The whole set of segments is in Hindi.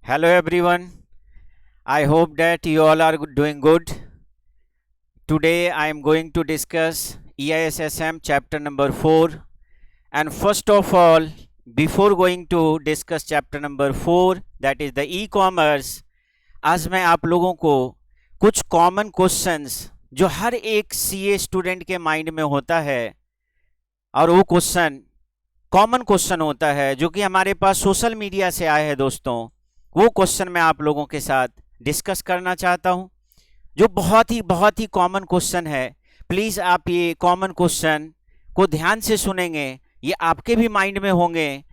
Hello everyone. I hope that you all are doing good. Today I am going to discuss EISSM chapter number 4. And first of all, before going to discuss chapter number 4, that is the e-commerce, आज मैं आप लोगों को कुछ कॉमन क्वेश्चंस जो हर एक सीए स्टूडेंट के माइंड में होता है, और वो क्वेश्चन कॉमन क्वेश्चन होता है जो कि हमारे पास सोशल मीडिया से आए हैं दोस्तों, वो क्वेश्चन मैं आप लोगों के साथ डिस्कस करना चाहता हूं, जो बहुत ही कॉमन क्वेश्चन है। प्लीज़ आप ये कॉमन क्वेश्चन को ध्यान से सुनेंगे, ये आपके भी माइंड में होंगे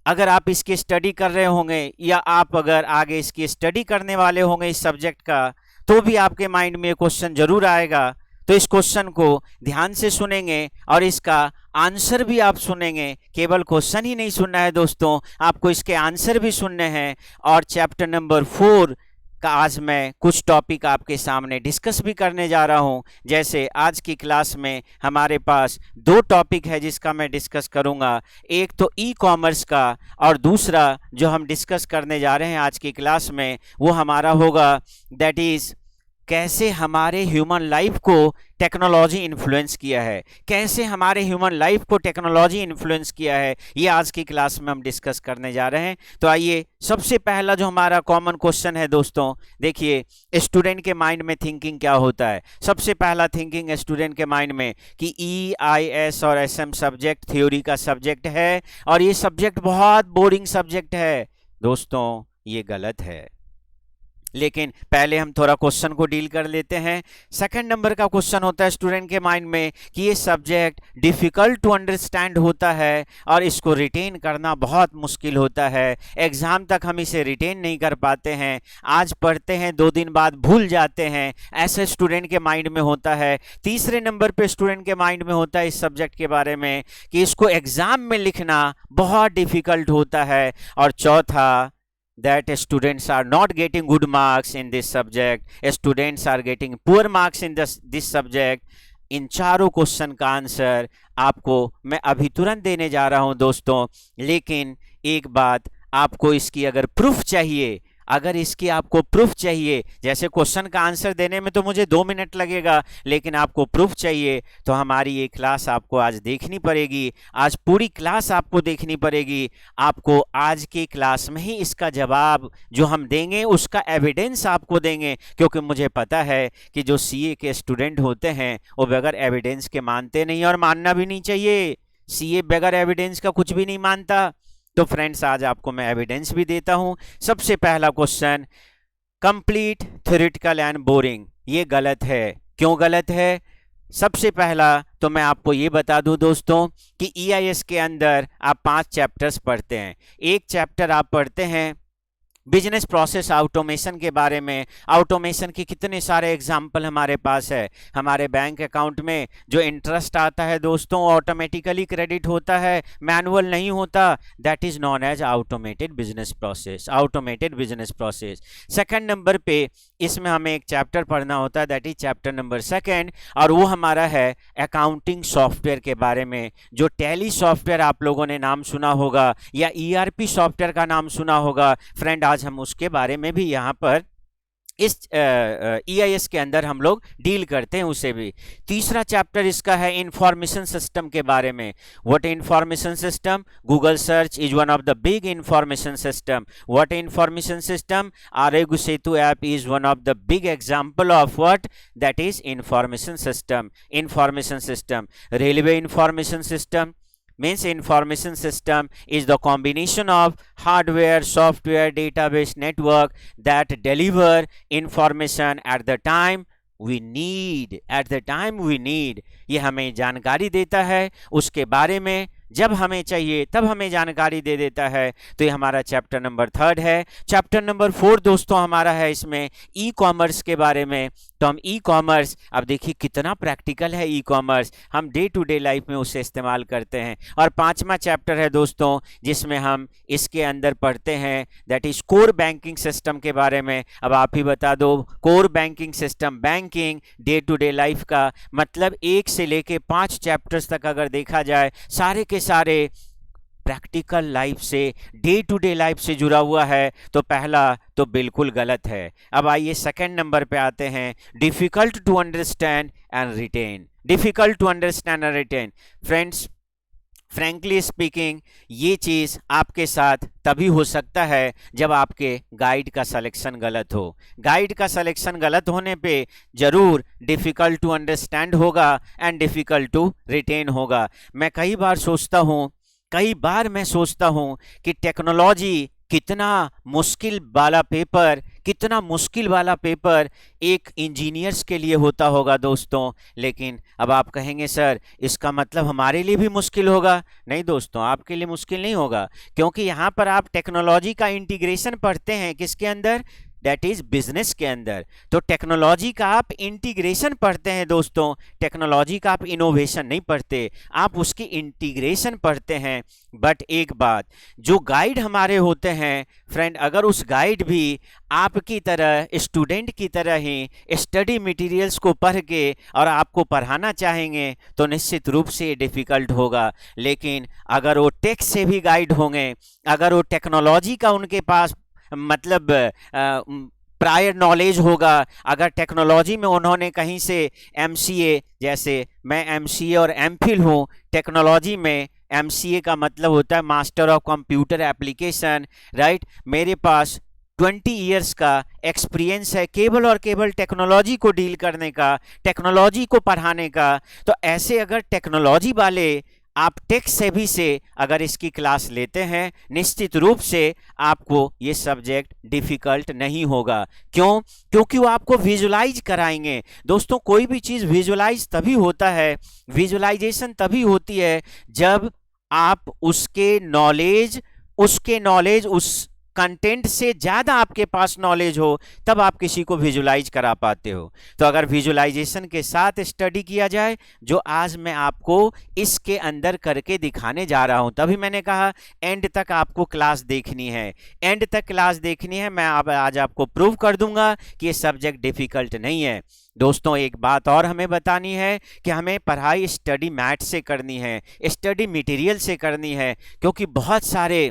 अगर आप इसकी स्टडी कर रहे होंगे, या आप अगर आगे इसकी स्टडी करने वाले होंगे इस सब्जेक्ट का, तो भी आपके माइंड में ये क्वेश्चन जरूर आएगा। तो इस क्वेश्चन को ध्यान से सुनेंगे और इसका आंसर भी आप सुनेंगे। केवल क्वेश्चन ही नहीं सुनना है दोस्तों, आपको इसके आंसर भी सुनने हैं। और चैप्टर नंबर 4 का आज मैं कुछ टॉपिक आपके सामने डिस्कस भी करने जा रहा हूं। जैसे आज की क्लास में हमारे पास 2 टॉपिक है जिसका मैं डिस्कस करूंगा, एक तो ई कॉमर्स का, और दूसरा जो हम डिस्कस करने जा रहे हैं आज की क्लास में वो हमारा होगा दैट इज कैसे हमारे ह्यूमन लाइफ को टेक्नोलॉजी इन्फ्लुएंस किया है, कैसे हमारे ह्यूमन लाइफ को टेक्नोलॉजी इन्फ्लुएंस किया है, ये आज की क्लास में हम डिस्कस करने जा रहे हैं। तो आइए, सबसे पहला जो हमारा कॉमन क्वेश्चन है दोस्तों, देखिए स्टूडेंट के माइंड में थिंकिंग क्या होता है। सबसे पहला थिंकिंग स्टूडेंट के माइंड में कि EIS और SM सब्जेक्ट थ्योरी का सब्जेक्ट है और ये सब्जेक्ट बहुत बोरिंग सब्जेक्ट है। दोस्तों ये गलत है, लेकिन पहले हम थोड़ा क्वेश्चन को डील कर लेते हैं। सेकंड नंबर का क्वेश्चन होता है स्टूडेंट के माइंड में कि ये सब्जेक्ट डिफ़िकल्ट टू अंडरस्टैंड होता है और इसको रिटेन करना बहुत मुश्किल होता है, एग्ज़ाम तक हम इसे रिटेन नहीं कर पाते हैं, आज पढ़ते हैं 2 दिन बाद भूल जाते हैं, ऐसे स्टूडेंट के माइंड में होता है। तीसरे नंबर पर स्टूडेंट के माइंड में होता है इस सब्जेक्ट के बारे में कि इसको एग्ज़ाम में लिखना बहुत डिफ़िकल्ट होता है। और चौथा, that students are not getting good marks in this subject, students are getting poor marks in this subject। इन चारों क्वेश्चन का आंसर आपको मैं अभी तुरंत देने जा रहा हूं दोस्तों, लेकिन एक बात, आपको इसकी अगर प्रूफ चाहिए, अगर इसकी आपको प्रूफ चाहिए, जैसे क्वेश्चन का आंसर देने में तो मुझे 2 मिनट लगेगा, लेकिन आपको प्रूफ चाहिए तो हमारी ये क्लास आपको आज देखनी पड़ेगी, आज पूरी क्लास आपको देखनी पड़ेगी। आपको आज की क्लास में ही इसका जवाब जो हम देंगे उसका एविडेंस आपको देंगे, क्योंकि मुझे पता है कि जो CA के स्टूडेंट होते हैं वो बगैर एविडेंस के मानते नहीं, और मानना भी नहीं चाहिए। CA बगैर एविडेंस का कुछ भी नहीं मानता। तो फ्रेंड्स आज आपको मैं एविडेंस भी देता हूं। सबसे पहला question, complete theoretical and boring, ये गलत है। क्यों गलत है? सबसे पहला तो मैं आपको ये बता दूं दोस्तों कि EIS के अंदर आप 5 चैप्टर्स पढ़ते हैं। एक चैप्टर आप पढ़ते हैं बिजनेस प्रोसेस ऑटोमेशन के बारे में। ऑटोमेशन के कितने सारे एग्जाम्पल हमारे पास है। हमारे बैंक अकाउंट में जो इंटरेस्ट आता है दोस्तों ऑटोमेटिकली क्रेडिट होता है, मैनुअल नहीं होता, that is known as automated business process, automated business process. Second number पे इसमें हमें एक चैप्टर पढ़ना होता है, दैट इज चैप्टर नंबर 2, और वो हमारा है अकाउंटिंग सॉफ्टवेयर के बारे में। जो टैली सॉफ्टवेयर आप लोगों ने नाम सुना होगा या ERP सॉफ्टवेयर का नाम सुना होगा, फ्रेंड आज हम उसके बारे में भी यहाँ पर इस EIS के अंदर हम लोग डील करते हैं उसे भी। तीसरा चैप्टर इसका है इंफॉर्मेशन सिस्टम के बारे में। What information system? Google search is one of the big information system. What information system? Aarogya Setu app is one of the big example of what, that is information system. Information system, railway information system means information system is the combination of hardware, software, database network that deliver information at the time we need, at the time we need। ये हमें जानकारी देता है उसके बारे में, जब हमें चाहिए तब हमें जानकारी दे देता है। तो ये हमारा चैप्टर नंबर 3 है। चैप्टर नंबर 4 दोस्तों हमारा है इसमें ई कॉमर्स के बारे में। तो हम ई कॉमर्स, अब देखिए कितना प्रैक्टिकल है ई कॉमर्स, हम डे टू डे लाइफ में उसे इस्तेमाल करते हैं। और 5वां चैप्टर है दोस्तों जिसमें हम इसके अंदर पढ़ते हैं that is core banking system के बारे में। अब आप ही बता दो, core banking system, banking day to day life का मतलब 1 से लेके 5 चैप्टर्स तक अगर देखा जाए, सारे के सारे प्रैक्टिकल लाइफ से, डे टू डे लाइफ से जुड़ा हुआ है, तो पहला तो बिल्कुल गलत है। अब आइए सेकंड नंबर पे आते हैं, difficult to understand and retain. Difficult to understand and retain friends, frankly speaking, ये चीज़ आपके साथ तभी हो सकता है जब आपके गाइड का सिलेक्शन गलत हो। गाइड का सिलेक्शन गलत होने पे जरूर डिफ़िकल्ट टू अंडरस्टैंड होगा एंड डिफ़िकल्ट टू रिटेन होगा। मैं कई बार मैं सोचता हूँ कि टेक्नोलॉजी कितना मुश्किल वाला पेपर एक इंजीनियर्स के लिए होता होगा दोस्तों। लेकिन अब आप कहेंगे सर इसका मतलब हमारे लिए भी मुश्किल होगा। नहीं दोस्तों, आपके लिए मुश्किल नहीं होगा, क्योंकि यहाँ पर आप टेक्नोलॉजी का इंटीग्रेशन पढ़ते हैं, किसके अंदर, दैट इज बिजनेस के अंदर। तो टेक्नोलॉजी का आप इंटीग्रेशन पढ़ते हैं दोस्तों, टेक्नोलॉजी का आप इनोवेशन नहीं पढ़ते, आप उसकी इंटीग्रेशन पढ़ते हैं। बट एक बात, जो गाइड हमारे होते हैं फ्रेंड, अगर उस गाइड भी आपकी तरह, स्टूडेंट की तरह ही स्टडी मटेरियल्स को पढ़ के और आपको पढ़ाना चाहेंगे तो निश्चित रूप से डिफ़िकल्ट होगा। लेकिन अगर वो टेक से भी गाइड होंगे, अगर वो टेक्नोलॉजी का उनके पास मतलब प्रायर नॉलेज होगा, अगर टेक्नोलॉजी में उन्होंने कहीं से एमसीए, जैसे मैं एमसीए और एमफिल हूँ, टेक्नोलॉजी में एमसीए का मतलब होता है master of computer application, right. मेरे पास 20 इयर्स का एक्सपीरियंस है केवल और केवल टेक्नोलॉजी को डील करने का, टेक्नोलॉजी को पढ़ाने का। तो ऐसे अगर टेक्नोलॉजी वाले आप टेक सेवी से अगर इसकी क्लास लेते हैं, निश्चित रूप से आपको ये सब्जेक्ट डिफ़िकल्ट नहीं होगा। क्यों? क्योंकि वो आपको विजुलाइज कराएंगे। दोस्तों, कोई भी चीज़ विजुलाइज तभी होता है, विजुलाइजेशन तभी होती है जब आप उसके नॉलेज उस कंटेंट से ज़्यादा आपके पास नॉलेज हो, तब आप किसी को विजुलाइज करा पाते हो। तो अगर विजुलाइजेशन के साथ स्टडी किया जाए, जो आज मैं आपको इसके अंदर करके दिखाने जा रहा हूं, तभी मैंने कहा एंड तक आपको क्लास देखनी है, एंड तक क्लास देखनी है। मैं आज आपको प्रूव कर दूंगा कि ये सब्जेक्ट डिफ़िकल्ट नहीं है। दोस्तों, एक बात और हमें बतानी है कि हमें पढ़ाई स्टडी मैथ से करनी है, स्टडी मटेरियल से करनी है, क्योंकि बहुत सारे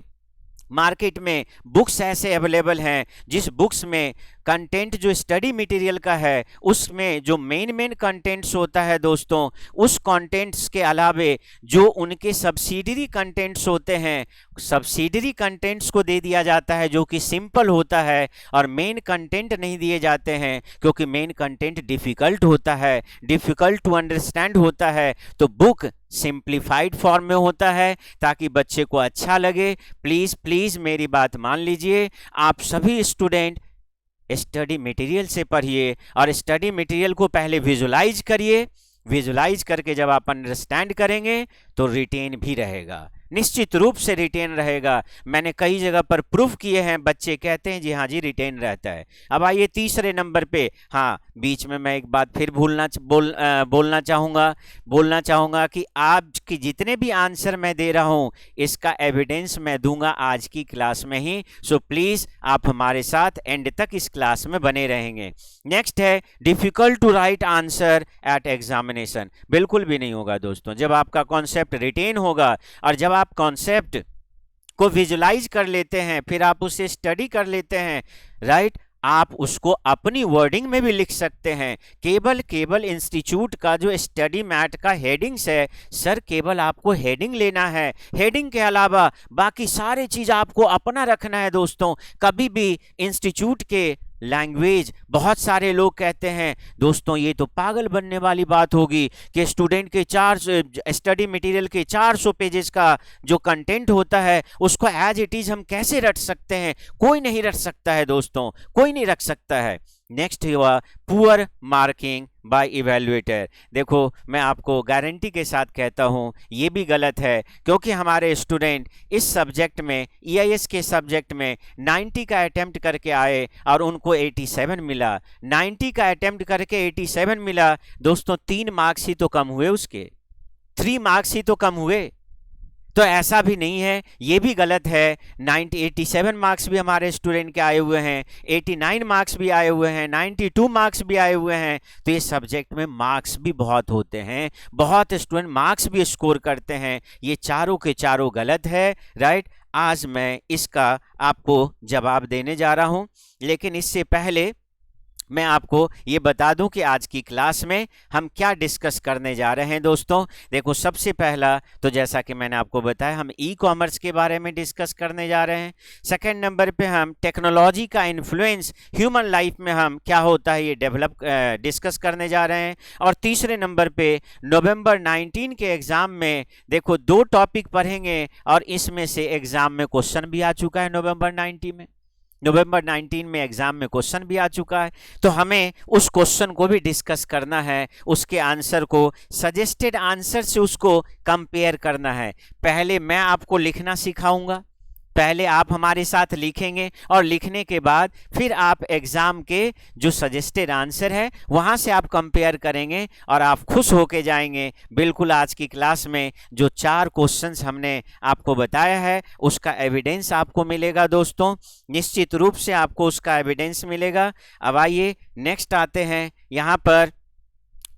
मार्केट में बुक्स ऐसे अवेलेबल हैं जिस बुक्स में कंटेंट जो स्टडी मटेरियल का है, उसमें जो मेन कंटेंट्स होता है दोस्तों, उस कंटेंट्स के अलावे जो उनके सब्सिडरी कंटेंट्स होते हैं, सब्सिडरी कंटेंट्स को दे दिया जाता है जो कि सिंपल होता है, और मेन कंटेंट नहीं दिए जाते हैं क्योंकि मेन कंटेंट डिफ़िकल्ट होता है, डिफ़िकल्ट टू अंडरस्टैंड होता है। तो बुक सिंप्लीफाइड फॉर्म में होता है ताकि बच्चे को अच्छा लगे। प्लीज़ मेरी बात मान लीजिए, आप सभी स्टूडेंट स्टडी मटेरियल से पढ़िए और स्टडी मटेरियल को पहले विजुलाइज करिए। विजुलाइज करके जब आप अंडरस्टैंड करेंगे तो रिटेन भी रहेगा, निश्चित रूप से रिटेन रहेगा। मैंने कई जगह पर प्रूफ किए हैं, बच्चे कहते हैं जी हाँ जी रिटेन रहता है। अब आइए तीसरे नंबर पे। हाँ, बीच में मैं एक बात फिर बोलना चाहूँगा कि आज की जितने भी आंसर मैं दे रहा हूँ, इसका एविडेंस मैं दूंगा आज की क्लास में ही। सो प्लीज़ आप हमारे साथ एंड तक इस क्लास में बने रहेंगे। नेक्स्ट है difficult to write answer at examination. बिल्कुल भी नहीं होगा दोस्तों। जब आपका कॉन्सेप्ट रिटेन होगा और जब आप कॉन्सेप्ट को विजुलाइज कर लेते हैं, फिर आप उसे स्टडी कर लेते हैं, राइट, आप उसको अपनी वर्डिंग में भी लिख सकते हैं। केवल इंस्टीट्यूट का जो स्टडी मैट का हेडिंग्स है, सर केवल आपको हेडिंग लेना है, हेडिंग के अलावा बाकी सारी चीज़ आपको अपना रखना है दोस्तों। कभी भी इंस्टीट्यूट के लैंग्वेज, बहुत सारे लोग कहते हैं दोस्तों ये तो पागल बनने वाली बात होगी कि स्टूडेंट के स्टडी मटेरियल के 400 पेजेस का जो कंटेंट होता है उसको एज इट इज हम कैसे रट सकते हैं। कोई नहीं रट सकता है दोस्तों, कोई नहीं रख सकता है। नेक्स्ट हुआ पुअर मार्किंग बाय इवैल्यूएटर। देखो, मैं आपको गारंटी के साथ कहता हूँ ये भी गलत है, क्योंकि हमारे स्टूडेंट इस सब्जेक्ट में, EIS के सब्जेक्ट में 90 का अटेम्प्ट करके आए और उनको 87 मिला। 90 का अटेम्प्ट करके 87 मिला दोस्तों, 3 मार्क्स ही तो कम हुए, उसके 3 मार्क्स ही तो कम हुए। तो ऐसा भी नहीं है, ये भी गलत है। 87 मार्क्स भी हमारे स्टूडेंट के आए हुए हैं, 89 मार्क्स भी आए हुए हैं, 92 मार्क्स भी आए हुए हैं। तो ये सब्जेक्ट में मार्क्स भी बहुत होते हैं, बहुत स्टूडेंट मार्क्स भी स्कोर करते हैं। ये चारों के चारों गलत है, राइट। आज मैं इसका आपको जवाब देने जा रहा हूं, लेकिन इससे पहले मैं आपको ये बता दूं कि आज की क्लास में हम क्या डिस्कस करने जा रहे हैं दोस्तों। देखो, सबसे पहला तो जैसा कि मैंने आपको बताया, हम ई कॉमर्स के बारे में डिस्कस करने जा रहे हैं। सेकंड नंबर पे हम टेक्नोलॉजी का इन्फ्लुएंस ह्यूमन लाइफ में हम क्या होता है ये डिस्कस करने जा रहे हैं। और तीसरे नंबर पे नवंबर 19 के एग्जाम में देखो 2 टॉपिक पढ़ेंगे, और इसमें से एग्जाम में क्वेश्चन भी आ चुका है। नवंबर 19 में एग्जाम में क्वेश्चन भी आ चुका है, तो हमें उस क्वेश्चन को भी डिस्कस करना है, उसके आंसर को सजेस्टेड आंसर से उसको कंपेयर करना है। पहले मैं आपको लिखना सिखाऊंगा, पहले आप हमारे साथ लिखेंगे, और लिखने के बाद फिर आप एग्जाम के जो सजेस्टेड आंसर है वहां से आप कंपेयर करेंगे, और आप खुश होके जाएंगे। बिल्कुल आज की क्लास में जो 4 क्वेश्चंस हमने आपको बताया है उसका एविडेंस आपको मिलेगा दोस्तों, निश्चित रूप से आपको उसका एविडेंस मिलेगा। अब आइए नेक्स्ट आते हैं यहाँ पर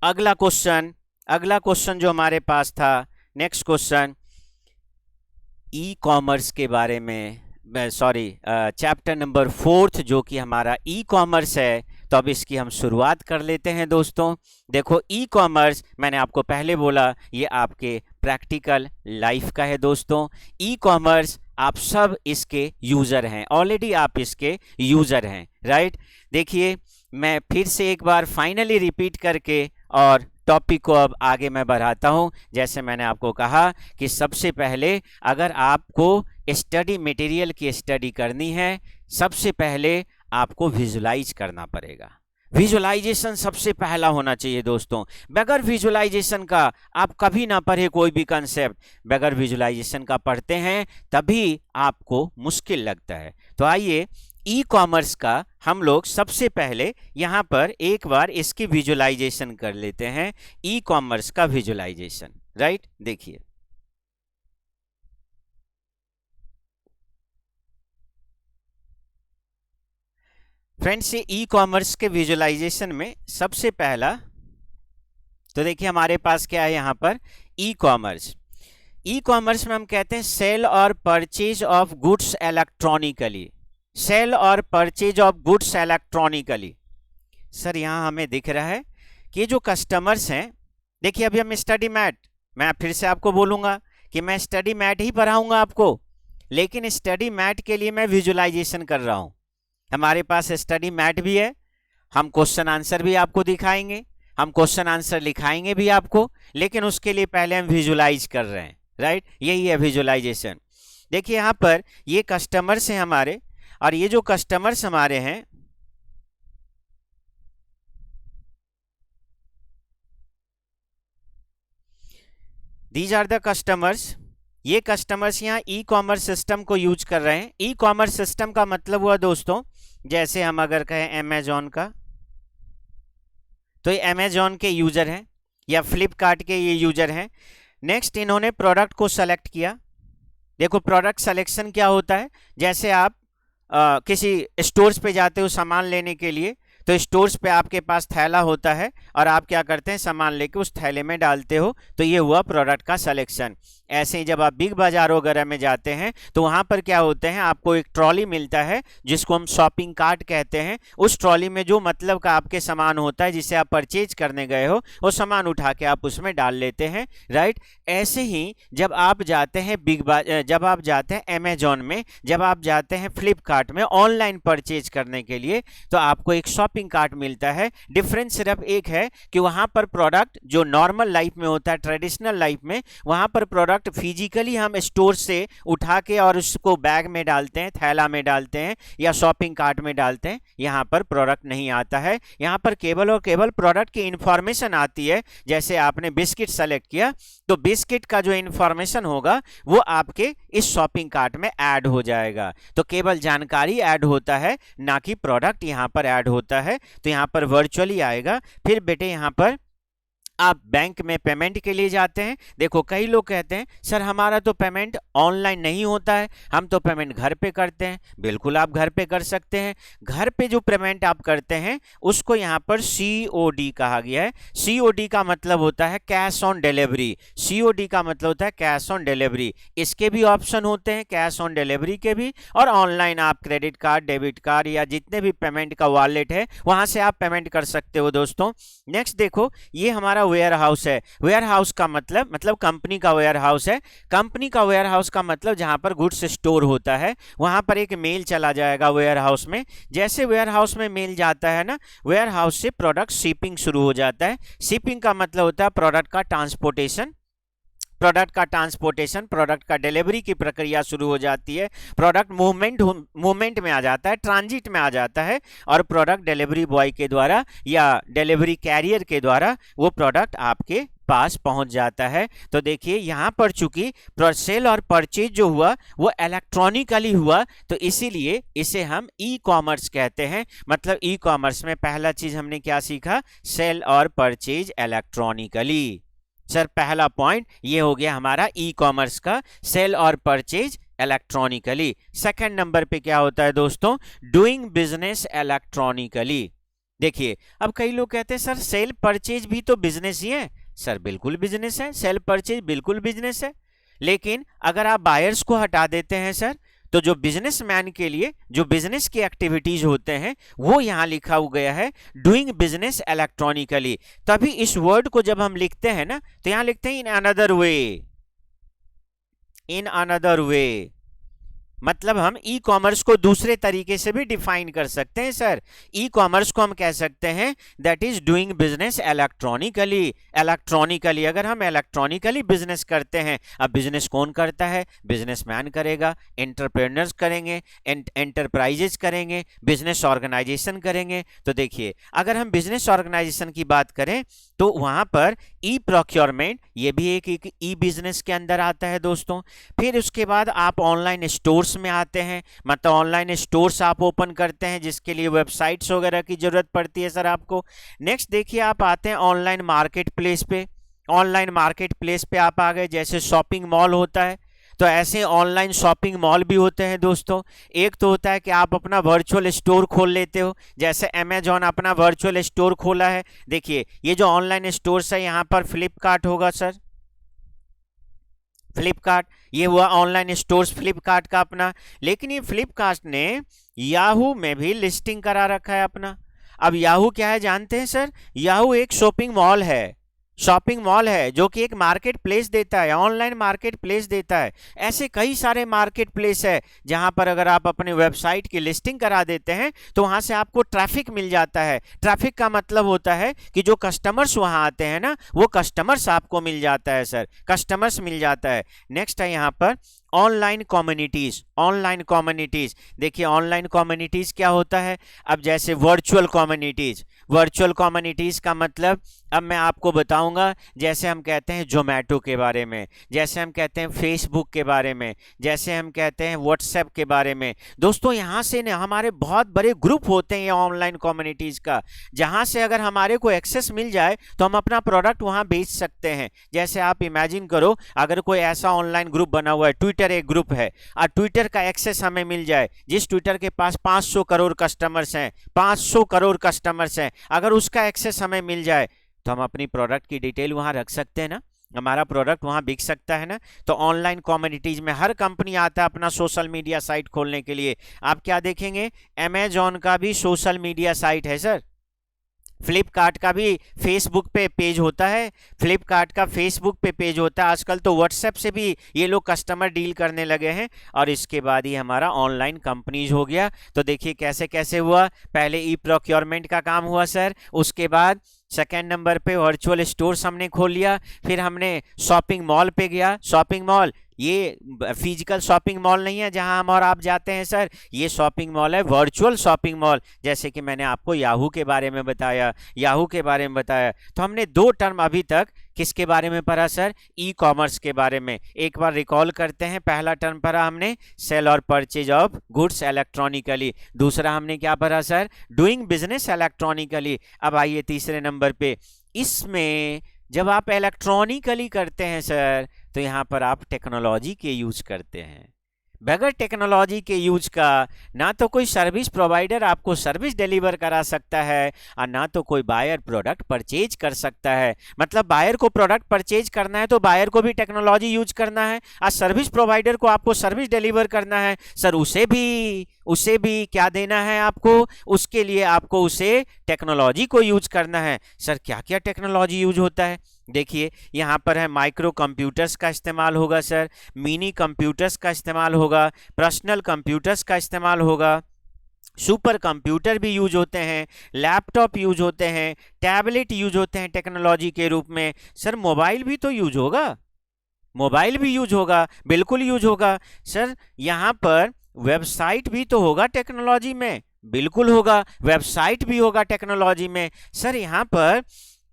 अगला क्वेश्चन जो हमारे पास था, नेक्स्ट क्वेश्चन ई कॉमर्स के बारे में, चैप्टर नंबर 4 जो कि हमारा ई कॉमर्स है। तो अब इसकी हम शुरुआत कर लेते हैं दोस्तों। देखो, ई कॉमर्स मैंने आपको पहले बोला ये आपके प्रैक्टिकल लाइफ का है दोस्तों। ई कॉमर्स आप सब इसके यूजर हैं, ऑलरेडी आप इसके यूजर हैं, राइट। देखिए, मैं फिर से एक बार फाइनली रिपीट करके और टॉपिक को अब आगे मैं बढ़ाता हूं। जैसे मैंने आपको कहा कि सबसे पहले अगर आपको स्टडी मटेरियल की स्टडी करनी है, सबसे पहले आपको विजुलाइज करना पड़ेगा। विजुलाइजेशन सबसे पहला होना चाहिए दोस्तों। बगैर विजुलाइजेशन का आप कभी ना पढ़े कोई भी कंसेप्ट, बगैर विजुलाइजेशन का पढ़ते हैं तभी आपको मुश्किल लगता है। तो आइए ई कॉमर्स का हम लोग सबसे पहले यहाँ पर एक बार इसकी विजुलाइजेशन कर लेते हैं। ई कॉमर्स का विजुलाइजेशन, राइट। देखिए, फ्रेंड्स, ये ई कॉमर्स के विजुलाइजेशन में सबसे पहला तो देखिए हमारे पास क्या है यहाँ पर, ई कॉमर्स। ई कॉमर्स में हम कहते हैं सेल और purchase of goods electronically. Sale और purchase of goods electronically. Sir यहाँ हमें दिख रहा है कि ये जो कस्टमर्स हैं, देखिए अभी हम स्टडी मैट, मैं फिर से आपको बोलूँगा कि मैं स्टडी मैट ही पढ़ाऊँगा आपको, लेकिन स्टडी मैट के लिए मैं विजुलाइजेशन कर रहा हूँ। हमारे पास स्टडी मैट भी है, हम क्वेश्चन आंसर भी आपको दिखाएंगे, हम क्वेश्चन आंसर लिखाएंगे भी आपको, लेकिन उसके लिए पहले हम विजुलाइज कर रहे हैं, राइट। यही है विजुलाइजेशन। देखिए यहाँ पर ये कस्टमर्स हैं हमारे, और ये जो कस्टमर्स हमारे हैं, दीज आर द कस्टमर्स। ये कस्टमर्स यहाँ ई कॉमर्स सिस्टम को यूज कर रहे हैं। ई कॉमर्स सिस्टम का मतलब हुआ दोस्तों, जैसे हम अगर कहें अमेजॉन का, तो ये अमेजॉन के यूजर हैं, या फ्लिपकार्ट के ये यूजर हैं। नेक्स्ट इन्होंने प्रोडक्ट को सेलेक्ट किया। देखो, प्रोडक्ट सिलेक्शन क्या होता है, जैसे आप किसी स्टोर्स पे जाते हो सामान लेने के लिए, तो स्टोर्स पे आपके पास थैला होता है, और आप क्या करते हैं, सामान लेके उस थैले में डालते हो, तो ये हुआ प्रोडक्ट का सिलेक्शन। ऐसे ही जब आप बिग बाजार वगैरह में जाते हैं तो वहाँ पर क्या होते हैं, आपको एक ट्रॉली मिलता है जिसको हम शॉपिंग कार्ट कहते हैं। उस ट्रॉली में जो मतलब का आपके सामान होता है, जिसे आप परचेज करने गए हो, वो सामान उठा के आप उसमें डाल लेते हैं, राइट। ऐसे ही जब आप जाते हैं जब आप जाते हैं अमेजॉन में, जब आप जाते हैं फ्लिपकार्ट में ऑनलाइन परचेज करने के लिए, तो आपको एक शॉपिंग कार्ट मिलता है। डिफरेंस सिर्फ एक है कि वहाँ पर प्रोडक्ट जो नॉर्मल लाइफ में होता है, ट्रेडिशनल लाइफ में, वहाँ पर प्रोडक्ट फिजिकली हम स्टोर से उठा के और उसको बैग में डालते हैं, थैला में डालते हैं, या शॉपिंग कार्ट में डालते हैं। यहाँ पर प्रोडक्ट नहीं आता है, यहाँ पर केवल और केवल प्रोडक्ट की इंफॉर्मेशन आती है। जैसे आपने बिस्किट सेलेक्ट किया, तो बिस्किट का जो इंफॉर्मेशन होगा वो आपके इस शॉपिंग कार्ट में ऐड हो जाएगा। तो केवल जानकारी ऐड होता है, ना कि प्रोडक्ट यहाँ पर ऐड होता है। तो यहाँ पर वर्चुअली आएगा। फिर बेटे यहाँ पर आप बैंक में पेमेंट के लिए जाते हैं, देखो कई लोग कहते हैं सर हमारा तो पेमेंट ऑनलाइन नहीं होता है, हम तो पेमेंट घर पे करते हैं। बिल्कुल आप घर पे कर सकते हैं। घर पे जो पेमेंट आप करते हैं उसको यहाँ पर COD कहा गया है। COD का मतलब होता है कैश ऑन डिलीवरी। COD का मतलब होता है कैश ऑन डिलीवरी। इसके भी ऑप्शन होते हैं, कैश ऑन डिलीवरी के भी, और ऑनलाइन आप क्रेडिट कार्ड, डेबिट कार्ड या जितने भी पेमेंट का वॉलेट है वहां से आप पेमेंट कर सकते हो दोस्तों। नेक्स्ट देखो, ये हमारा वेयर हाउस है। वेयर हाउस का मतलब कंपनी का वेयर हाउस है। कंपनी का वेयर हाउस का मतलब जहां पर गुड्स स्टोर होता है, वहां पर एक मेल चला जाएगा वेयर हाउस में। जैसे वेयर हाउस में मेल जाता है ना, वेयर हाउस से प्रोडक्ट शिपिंग शुरू हो जाता है। शिपिंग का मतलब होता है प्रोडक्ट का ट्रांसपोर्टेशन, प्रोडक्ट का डिलीवरी की प्रक्रिया शुरू हो जाती है। प्रोडक्ट मूवमेंट में आ जाता है, ट्रांजिट में आ जाता है, और प्रोडक्ट डिलीवरी बॉय के द्वारा या डिलीवरी कैरियर के द्वारा वो प्रोडक्ट आपके पास पहुंच जाता है। तो देखिए यहाँ पर चूंकि सेल और परचेज जो हुआ वो इलेक्ट्रॉनिकली हुआ, तो इसीलिए इसे हम ई कॉमर्स कहते हैं। मतलब ई कॉमर्स में पहला चीज हमने क्या सीखा, सेल और परचेज इलेक्ट्रॉनिकली। सर पहला पॉइंट ये हो गया हमारा ई कॉमर्स का, सेल और परचेज इलेक्ट्रॉनिकली। सेकंड नंबर पे क्या होता है दोस्तों, डूइंग बिजनेस इलेक्ट्रॉनिकली। देखिए अब कई लोग कहते हैं सर सेल परचेज भी तो बिजनेस ही है। सर बिल्कुल बिजनेस है, सेल परचेज बिल्कुल बिजनेस है, लेकिन अगर आप बायर्स को हटा देते हैं सर, तो जो बिजनेसमैन के लिए जो बिजनेस की एक्टिविटीज होते हैं वो यहां लिखा हुआ गया है डूइंग बिजनेस इलेक्ट्रॉनिकली। तभी इस वर्ड को जब हम लिखते हैं ना, तो यहां लिखते हैं in another way. In another way मतलब हम ई कॉमर्स को दूसरे तरीके से भी डिफाइन कर सकते हैं सर। ई कॉमर्स को हम कह सकते हैं that is doing business electronically. Electronically अगर हम इलेक्ट्रॉनिकली बिजनेस करते हैं, अब बिजनेस कौन करता है, बिजनेसमैन करेगा, एंटरप्रेन्योर्स करेंगे, एंटरप्राइजेस करेंगे, बिजनेस ऑर्गेनाइजेशन करेंगे। तो देखिए अगर हम बिजनेस ऑर्गेनाइजेशन की बात करें तो वहां पर ई प्रोक्योरमेंट ये भी एक ई बिजनेस के अंदर आता है दोस्तों। फिर उसके बाद आप ऑनलाइन स्टोर्स में आते हैं, मतलब ऑनलाइन स्टोर्स आप ओपन करते हैं जिसके लिए वेबसाइट्स वगैरह की जरूरत पड़ती है सर आपको। नेक्स्ट देखिए आप आते हैं ऑनलाइन मार्केट प्लेस पे। ऑनलाइन मार्केट प्लेस पे आप आ गए, जैसे शॉपिंग मॉल होता है तो ऐसे ऑनलाइन शॉपिंग मॉल भी होते हैं दोस्तों। एक तो होता है कि आप अपना वर्चुअल स्टोर खोल लेते हो, जैसे अमेजॉन अपना वर्चुअल स्टोर खोला है। देखिए ये जो ऑनलाइन स्टोर्स है यहाँ पर फ्लिपकार्ट होगा सर, फ्लिपकार्ट ये हुआ ऑनलाइन स्टोर्स फ्लिपकार्ट का अपना। लेकिन ये फ्लिपकार्ट ने याहू में भी लिस्टिंग करा रखा है अपना। अब याहू क्या है जानते हैं सर, याहू एक शॉपिंग मॉल है, शॉपिंग मॉल है जो कि एक मार्केट प्लेस देता है, ऑनलाइन मार्केट प्लेस देता है। ऐसे कई सारे मार्केट प्लेस है जहां पर अगर आप अपने वेबसाइट की लिस्टिंग करा देते हैं तो वहां से आपको ट्रैफिक मिल जाता है। ट्रैफिक का मतलब होता है कि जो कस्टमर्स वहां आते हैं ना, वो कस्टमर्स आपको मिल जाता है सर, कस्टमर्स मिल जाता है। नेक्स्ट है यहाँ पर ऑनलाइन कम्युनिटीज। ऑनलाइन कम्युनिटीज देखिए ऑनलाइन कम्युनिटीज क्या होता है, अब जैसे वर्चुअल कम्युनिटीज। वर्चुअल कम्युनिटीज का मतलब अब मैं आपको बताऊंगा, जैसे हम कहते हैं जोमेटो के बारे में, जैसे हम कहते हैं फेसबुक के बारे में, जैसे हम कहते हैं व्हाट्सएप के बारे में। दोस्तों यहाँ से ना हमारे बहुत बड़े ग्रुप होते हैं ऑनलाइन कम्युनिटीज का, जहाँ से अगर हमारे को एक्सेस मिल जाए तो हम अपना प्रोडक्ट वहाँ बेच सकते हैं। जैसे आप इमेजिन करो अगर कोई ऐसा ऑनलाइन ग्रुप बना हुआ है, ट्विटर एक ग्रुप है, और ट्विटर का एक्सेस हमें मिल जाए, जिस ट्विटर के पास 500 करोड़ कस्टमर्स हैं, 500 करोड़ कस्टमर्स हैं, अगर उसका एक्सेस हमें मिल जाए तो हम अपनी प्रोडक्ट की डिटेल वहां रख सकते हैं ना, हमारा प्रोडक्ट वहां बिक सकता है ना। तो ऑनलाइन कम्युनिटीज में हर कंपनी आता है अपना सोशल मीडिया साइट खोलने के लिए। आप क्या देखेंगे, अमेजॉन का भी सोशल मीडिया साइट है सर, फ्लिपकार्ट का भी फेसबुक पे पेज होता है, फ्लिपकार्ट का फेसबुक पे पेज होता है। आजकल तो व्हाट्सएप से भी ये लोग कस्टमर डील करने लगे हैं। और इसके बाद ही हमारा ऑनलाइन कंपनीज हो गया। तो देखिए कैसे कैसे हुआ, पहले ई प्रोक्योरमेंट का काम हुआ सर, उसके बाद सेकेंड नंबर पे वर्चुअल स्टोर्स हमने खोल लिया, फिर हमने शॉपिंग मॉल पे गया। शॉपिंग मॉल ये फिजिकल शॉपिंग मॉल नहीं है जहां हम और आप जाते हैं सर, ये शॉपिंग मॉल है वर्चुअल शॉपिंग मॉल। जैसे कि मैंने आपको याहू के बारे में बताया, याहू के बारे में बताया। तो हमने दो टर्म अभी तक किसके बारे में पढ़ा सर, ई कॉमर्स के बारे में। एक बार रिकॉल करते हैं, पहला टर्म पढ़ा हमने सेल और परचेज ऑफ गुड्स इलेक्ट्रॉनिकली, दूसरा हमने क्या पढ़ा सर, डूइंग बिजनेस इलेक्ट्रॉनिकली। अब आइए तीसरे नंबर पे, इसमें जब आप इलेक्ट्रॉनिकली करते हैं सर, तो यहाँ पर आप टेक्नोलॉजी के यूज करते हैं। बगैर टेक्नोलॉजी के यूज का ना तो कोई सर्विस प्रोवाइडर आपको सर्विस डिलीवर करा सकता है और ना तो कोई बायर प्रोडक्ट परचेज कर सकता है। मतलब बायर को प्रोडक्ट परचेज करना है तो बायर को भी टेक्नोलॉजी यूज करना है, और सर्विस प्रोवाइडर को आपको सर्विस डिलीवर करना है सर, उसे भी क्या देना है आपको, उसके लिए आपको उसे टेक्नोलॉजी को यूज करना है। सर क्या क्या टेक्नोलॉजी यूज होता है, देखिए यहाँ पर है माइक्रो कंप्यूटर्स का इस्तेमाल होगा सर, मिनी कंप्यूटर्स का इस्तेमाल होगा, पर्सनल कंप्यूटर्स का इस्तेमाल होगा, सुपर कंप्यूटर भी यूज होते हैं, लैपटॉप यूज होते हैं, टैबलेट यूज होते हैं टेक्नोलॉजी के रूप में। सर मोबाइल भी तो यूज होगा, मोबाइल भी यूज होगा, बिल्कुल यूज होगा। सर यहाँ पर वेबसाइट भी तो होगा टेक्नोलॉजी में, बिल्कुल होगा, वेबसाइट भी होगा टेक्नोलॉजी में। सर यहाँ पर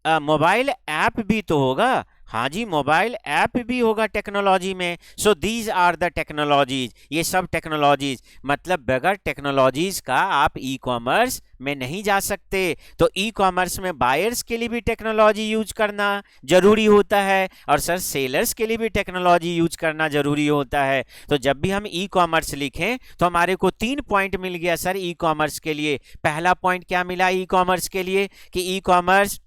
मोबाइल ऐप भी तो होगा, हाँ जी मोबाइल ऐप भी होगा टेक्नोलॉजी में। So these are the technologies, ये सब टेक्नोलॉजीज। मतलब बगैर टेक्नोलॉजीज का आप ई कॉमर्स में नहीं जा सकते। तो ई कॉमर्स में बायर्स के लिए भी टेक्नोलॉजी यूज करना जरूरी होता है, और सर सेलर्स के लिए भी टेक्नोलॉजी यूज करना जरूरी होता है। तो जब भी हम ई कॉमर्स लिखें तो हमारे को 3 पॉइंट मिल गया सर ई कॉमर्स के लिए। पहला पॉइंट क्या मिला ई कॉमर्स के लिए कि ई कॉमर्स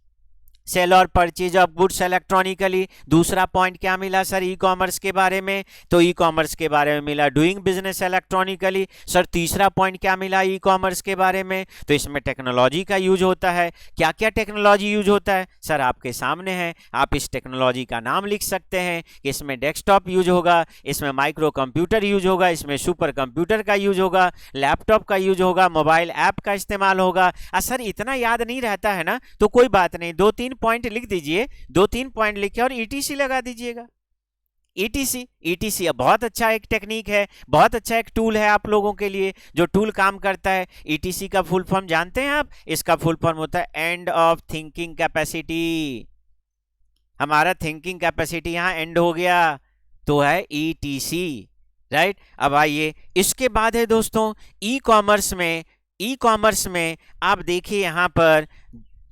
सेल और परचेज ऑफ गुड्स इलेक्ट्रॉनिकली। दूसरा पॉइंट क्या मिला सर ई कॉमर्स के बारे में, तो ई कॉमर्स के बारे में मिला डूइंग बिजनेस इलेक्ट्रॉनिकली। सर तीसरा पॉइंट क्या मिला ई कॉमर्स के बारे में, तो इसमें टेक्नोलॉजी का यूज होता है। क्या क्या टेक्नोलॉजी यूज होता है सर आपके सामने है, आप इस टेक्नोलॉजी का नाम लिख सकते हैं कि इसमें डेस्कटॉप यूज होगा, इसमें माइक्रो कंप्यूटर यूज होगा, इसमें सुपर कंप्यूटर का यूज होगा, लैपटॉप का यूज होगा, मोबाइल ऐप का इस्तेमाल होगा। सर इतना याद नहीं रहता है ना, तो कोई बात नहीं, 2-3 पॉइंट लिख दीजिए, 2-3 पॉइंट लिखे और ईटीसी लगा दीजिएगा। ईटीसी बहुत अच्छा एक टेक्निक है, बहुत अच्छा एक टूल है आप लोगों के लिए, जो टूल काम करता है। ईटीसी का फुल फॉर्म जानते हैं आप, इसका फुल फॉर्म होता है एंड ऑफ थिंकिंग कैपेसिटी। हमारा थिंकिंग कैपेसिटी यहां एंड हो गया, तो है ईटीसी, राइट। अब आइए इसके बाद है दोस्तों ई कॉमर्स में आप देखिए यहां पर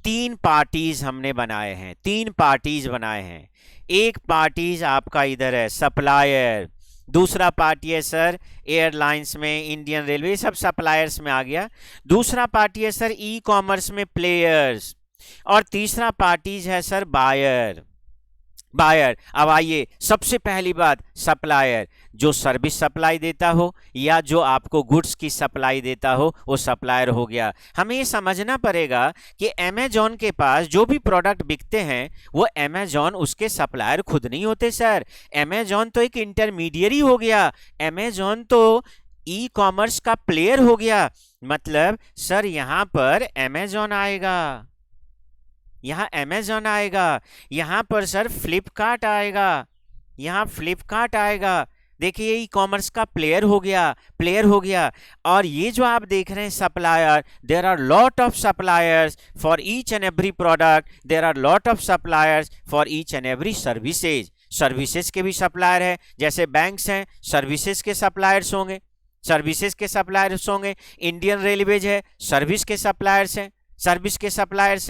3 पार्टीज हमने बनाए हैं, 3 पार्टीज बनाए हैं। एक पार्टीज आपका इधर है सप्लायर, दूसरा पार्टी है सर एयरलाइंस में इंडियन रेलवे, सब सप्लायर्स में आ गया। दूसरा पार्टी है सर ई कॉमर्स में प्लेयर्स, और तीसरा पार्टीज है सर बायर। अब आइए सबसे पहली बात सप्लायर, जो सर्विस सप्लाई देता हो या जो आपको गुड्स की सप्लाई देता हो वो सप्लायर हो गया। हमें ये समझना पड़ेगा कि अमेजॉन के पास जो भी प्रोडक्ट बिकते हैं वो अमेजॉन उसके सप्लायर खुद नहीं होते सर, अमेजॉन तो एक इंटरमीडियरी हो गया, अमेजॉन तो ई कॉमर्स का प्लेयर हो गया। मतलब सर यहां पर अमेजॉन आएगा, यहां अमेजॉन आएगा, यहां पर सर फ्लिपकार्ट आएगा, यहां फ्लिपकार्ट आएगा। देखिए ई कॉमर्स का प्लेयर हो गया। और ये जो आप देख रहे हैं supplier, there are lot of suppliers for each and every product, there are lot of suppliers for each and every services के भी सप्लायर है, जैसे बैंक्स हैं सर्विसेज के सप्लायर्स होंगे, इंडियन रेलवेज है सर्विस के सप्लायर्स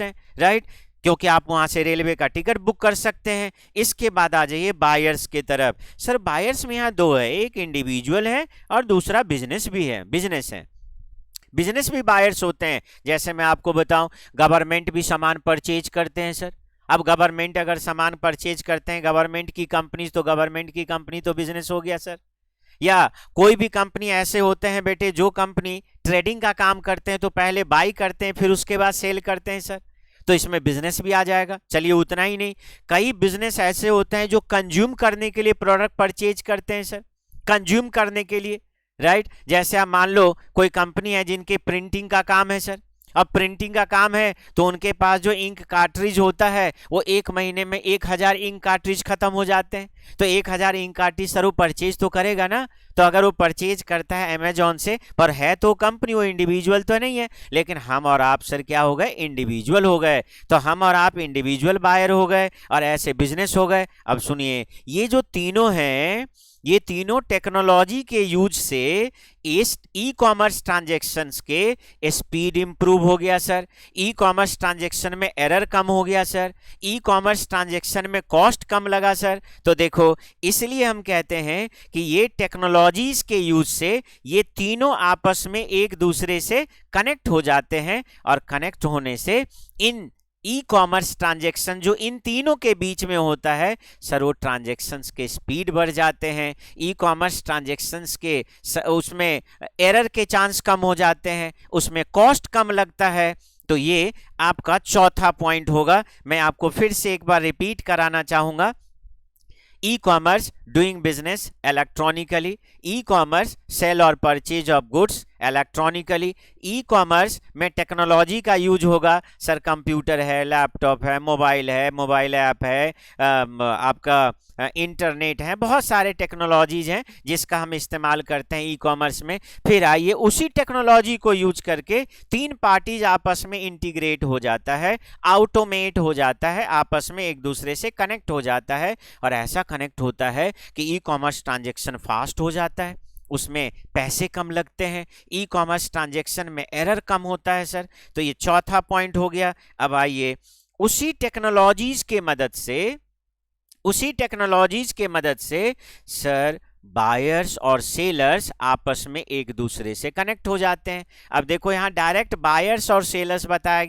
हैं, राइट, क्योंकि आप वहां से रेलवे का टिकट बुक कर सकते हैं। इसके बाद आ जाइए बायर्स की तरफ। सर बायर्स में यहाँ 2 है, एक इंडिविजुअल है और दूसरा बिजनेस भी बायर्स होते हैं। जैसे मैं आपको बताऊं गवर्नमेंट भी सामान परचेज करते हैं सर। अब गवर्नमेंट अगर सामान परचेज करते हैं गवर्नमेंट की कंपनी, तो गवर्नमेंट की कंपनी तो बिजनेस हो गया सर। या कोई भी कंपनी ऐसे होते हैं बेटे जो कंपनी ट्रेडिंग का काम करते हैं, तो पहले बाई करते हैं फिर उसके बाद सेल करते हैं सर, तो इसमें बिजनेस भी आ जाएगा। चलिए उतना ही नहीं, कई बिजनेस ऐसे होते हैं जो कंज्यूम करने के लिए प्रोडक्ट परचेज करते हैं सर, कंज्यूम करने के लिए, राइट। जैसे आप मान लो कोई कंपनी है जिनके प्रिंटिंग का काम है सर, अब प्रिंटिंग का काम है तो उनके पास जो इंक कार्ट्रिज होता है वो 1 महीने में 1000 इंक कार्ट्रिज खत्म हो जाते हैं, तो 1000 इंक कार्ट्रिज सर वो परचेज तो करेगा ना। तो अगर वो परचेज करता है अमेजॉन से, पर है तो कंपनी, वो इंडिविजुअल तो नहीं है, लेकिन हम और आप सर क्या हो गए, इंडिविजुअल हो गए। तो हम और आप इंडिविजुअल बायर हो गए और ऐसे बिजनेस हो गए। अब सुनिए ये जो तीनों हैं ये तीनों टेक्नोलॉजी के यूज से इस ई कॉमर्स ट्रांजेक्शन्स के स्पीड इंप्रूव हो गया सर, ई कॉमर्स ट्रांजेक्शन में एरर कम हो गया सर, ई कॉमर्स ट्रांजेक्शन में कॉस्ट कम लगा सर। तो देखो, इसलिए हम कहते हैं कि ये टेक्नोलॉजीज के यूज से ये तीनों आपस में एक दूसरे से कनेक्ट हो जाते हैं, और कनेक्ट होने से इन ई कॉमर्स ट्रांजेक्शन जो इन तीनों के बीच में होता है सर, वो ट्रांजेक्शन्स के स्पीड बढ़ जाते हैं, ई कॉमर्स ट्रांजेक्शन्स के उसमें एरर के चांस कम हो जाते हैं, उसमें कॉस्ट कम लगता है। तो ये आपका चौथा पॉइंट होगा। मैं आपको फिर से एक बार रिपीट कराना चाहूंगा। E commerce doing business electronically, e commerce sale और purchase of goods electronically, e commerce में टेक्नोलॉजी का यूज होगा सर, कंप्यूटर है, लैपटॉप है, मोबाइल ऐप है, आपका इंटरनेट है, बहुत सारे टेक्नोलॉजीज हैं जिसका हम इस्तेमाल करते हैं ई कॉमर्स में। फिर आइए उसी टेक्नोलॉजी को यूज करके तीन पार्टीज आपस में इंटीग्रेट हो जाता है, ऑटोमेट हो जाता है, आपस में एक दूसरे से कनेक्ट हो जाता है, और ऐसा कनेक्ट होता है कि ई कॉमर्स ट्रांजेक्शन फास्ट हो जाता है, उसमें पैसे कम लगते हैं, ई कॉमर्स ट्रांजेक्शन में एरर कम होता है सर। तो ये चौथा पॉइंट हो गया। अब आइए उसी टेक्नोलॉजीज के मदद से सर बायर्स और सेलर्स आपस में एक दूसरे से कनेक्ट हो जाते हैं। अब देखो यहाँ डायरेक्ट बायर्स और सेलर्स बताया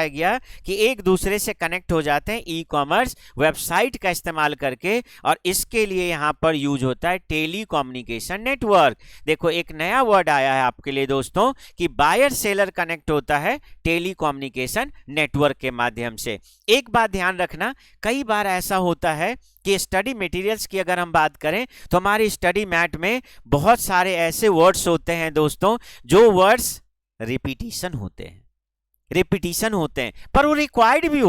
गया कि एक दूसरे से कनेक्ट हो जाते हैं ई कॉमर्स वेबसाइट का इस्तेमाल करके, और इसके लिए यहाँ पर यूज होता है टेली कम्युनिकेशन नेटवर्क। देखो एक नया वर्ड आया है आपके लिए दोस्तों कि बायर सेलर कनेक्ट होता है टेली कम्युनिकेशन नेटवर्क के माध्यम से। एक बात ध्यान रखना, कई बार ऐसा होता है कि स्टडी मटेरियल्स की अगर हम बात करें तो हमारी स्टडी मैट में बहुत सारे ऐसे वर्ड्स होते हैं दोस्तों, जो वर्ड्स रिपीटिशन होते हैं पर वो रिक्वायर्ड भी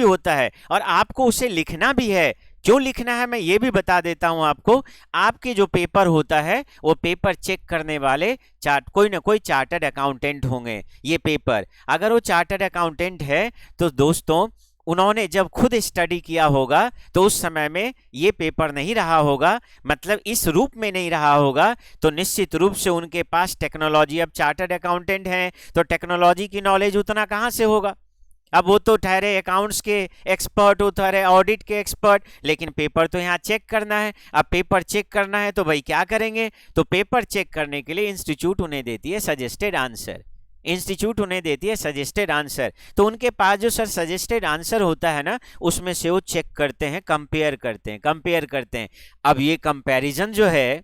होता है, और आपको उसे लिखना भी है। क्यों लिखना है मैं ये भी बता देता हूं आपको। आपके जो पेपर होता है वो पेपर चेक करने वाले कोई ना कोई चार्टर्ड अकाउंटेंट होंगे। ये पेपर अगर वो चार्टर्ड अकाउंटेंट है तो दोस्तों उन्होंने जब खुद स्टडी किया होगा तो उस समय में ये पेपर नहीं रहा होगा, मतलब इस रूप में नहीं रहा होगा, तो निश्चित रूप से उनके पास टेक्नोलॉजी, अब चार्टर्ड अकाउंटेंट हैं तो टेक्नोलॉजी की नॉलेज उतना कहाँ से होगा। अब वो तो ठहरे अकाउंट्स के एक्सपर्ट, वो ठहरे ऑडिट के एक्सपर्ट, लेकिन पेपर तो यहाँ चेक करना है। अब पेपर चेक करना है तो भाई क्या करेंगे, तो पेपर चेक करने के लिए इंस्टीट्यूट उन्हें देती है सजेस्टेड आंसर। तो उनके पास जो सर सजेस्टेड आंसर होता है ना, उसमें से वो चेक करते हैं, कंपेयर करते हैं। अब ये कंपैरिजन जो है,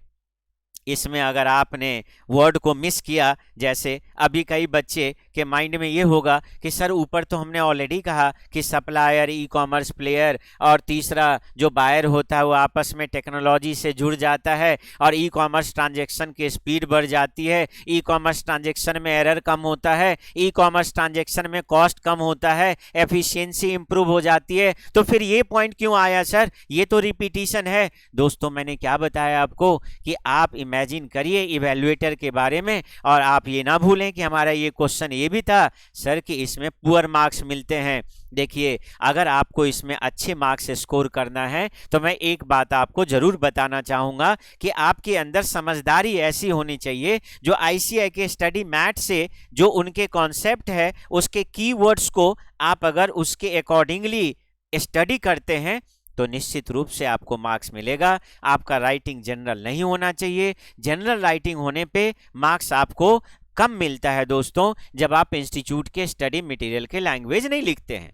इसमें अगर आपने वर्ड को मिस किया, जैसे अभी कई बच्चे के माइंड में ये होगा कि सर ऊपर तो हमने ऑलरेडी कहा कि सप्लायर, ई कॉमर्स प्लेयर और तीसरा जो बायर होता है वो आपस में टेक्नोलॉजी से जुड़ जाता है और ई कॉमर्स ट्रांजेक्शन की स्पीड बढ़ जाती है, ई कॉमर्स ट्रांजेक्शन में एरर कम होता है, ई कॉमर्स ट्रांजेक्शन में कॉस्ट कम होता है, एफिशिएंसी इंप्रूव हो जाती है। तो फिर ये पॉइंट क्यों आया सर, ये तो रिपीटिशन है। दोस्तों मैंने क्या बताया आपको कि आप इमेजिन करिए इवैल्यूएटर के बारे में, और आप ये ना भूलें कि हमारा ये क्वेश्चन ये भी था सर कि इसमें पुअर मार्क्स मिलते हैं। देखिए अगर आपको इसमें अच्छे मार्क्स स्कोर करना है तो मैं एक बात आपको जरूर बताना चाहूंगा कि आपके अंदर समझदारी ऐसी होनी चाहिए, जो आईसीएआई के स्टडी मैट से जो उनके कॉन्सेप्ट है उसके कीवर्ड्स को आप अगर उसके अकॉर्डिंगली स्टडी करते हैं तो निश्चित रूप से आपको मार्क्स मिलेगा। आपका राइटिंग जनरल नहीं होना चाहिए। जनरल राइटिंग होने पे मार्क्स आपको कम मिलता है दोस्तों, जब आप इंस्टीट्यूट के स्टडी मटेरियल के लैंग्वेज नहीं लिखते हैं,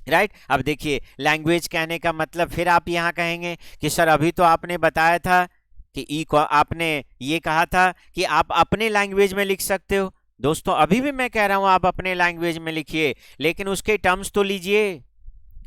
राइट। अब देखिए लैंग्वेज कहने का मतलब फिर आप यहाँ कहेंगे कि सर अभी तो आपने बताया था कि आपने ये कहा था कि आप अपने लैंग्वेज में लिख सकते हो। दोस्तों अभी भी मैं कह रहा हूँ आप अपने लैंग्वेज में लिखिए, लेकिन उसके टर्म्स तो लीजिए।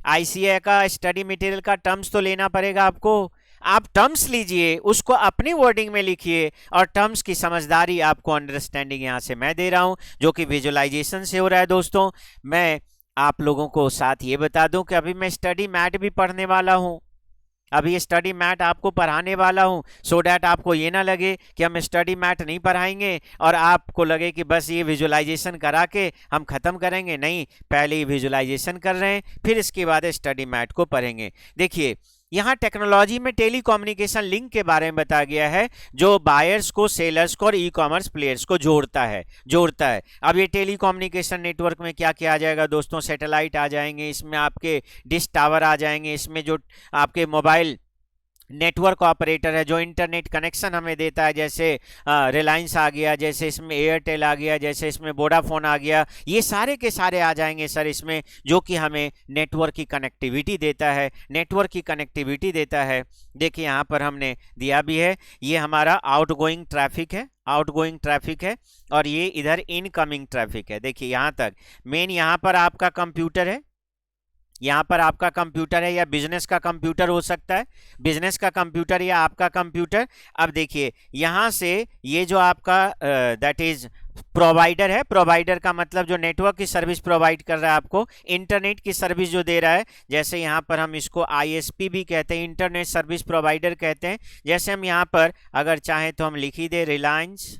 आईसीएआई का स्टडी मटेरियल का टर्म्स तो लेना पड़ेगा आपको। आप टर्म्स लीजिए, उसको अपनी वर्डिंग में लिखिए, और टर्म्स की समझदारी आपको अंडरस्टैंडिंग यहाँ से मैं दे रहा हूँ जो कि विजुअलाइजेशन से हो रहा है। दोस्तों मैं आप लोगों को साथ ये बता दूं कि अभी मैं स्टडी मैट भी पढ़ने वाला हूँ, अभी स्टडी मैट आपको पढ़ाने वाला हूँ, सो डैट आपको ये ना लगे कि हम स्टडी मैट नहीं पढ़ाएंगे और आपको लगे कि बस ये विजुअलाइजेशन करा के हम ख़त्म करेंगे। नहीं, पहले ही विजुअलाइजेशन कर रहे हैं, फिर इसके बाद स्टडी मैट को पढ़ेंगे। देखिए यहाँ टेक्नोलॉजी में टेलीकम्युनिकेशन लिंक के बारे में बताया गया है, जो बायर्स को, सेलर्स को और ई कॉमर्स प्लेयर्स को जोड़ता है। अब ये टेलीकम्युनिकेशन नेटवर्क में क्या क्या आ जाएगा दोस्तों, सैटेलाइट आ जाएंगे, इसमें आपके डिश टावर आ जाएंगे, इसमें जो आपके मोबाइल नेटवर्क ऑपरेटर है जो इंटरनेट कनेक्शन हमें देता है, जैसे रिलायंस आ गया, जैसे इसमें एयरटेल आ गया, जैसे इसमें वोडाफोन आ गया, ये सारे के सारे आ जाएंगे सर इसमें, जो कि हमें नेटवर्क की कनेक्टिविटी देता है। देखिए यहाँ पर हमने दिया भी है, ये हमारा आउटगोइंग ट्रैफिक है और ये इधर इनकमिंग ट्रैफिक है। देखिए यहाँ तक मेन, यहाँ पर आपका कंप्यूटर है, या बिजनेस का कंप्यूटर हो सकता है, बिजनेस का कंप्यूटर या आपका कंप्यूटर। अब देखिए यहाँ से ये जो आपका दैट इज प्रोवाइडर है, प्रोवाइडर का मतलब जो नेटवर्क की सर्विस प्रोवाइड कर रहा है, आपको इंटरनेट की सर्विस जो दे रहा है, जैसे यहाँ पर हम इसको आईएसपी भी कहते हैं, इंटरनेट सर्विस प्रोवाइडर कहते हैं। जैसे हम यहाँ पर अगर चाहें तो हम लिख ही दे रिलायंस,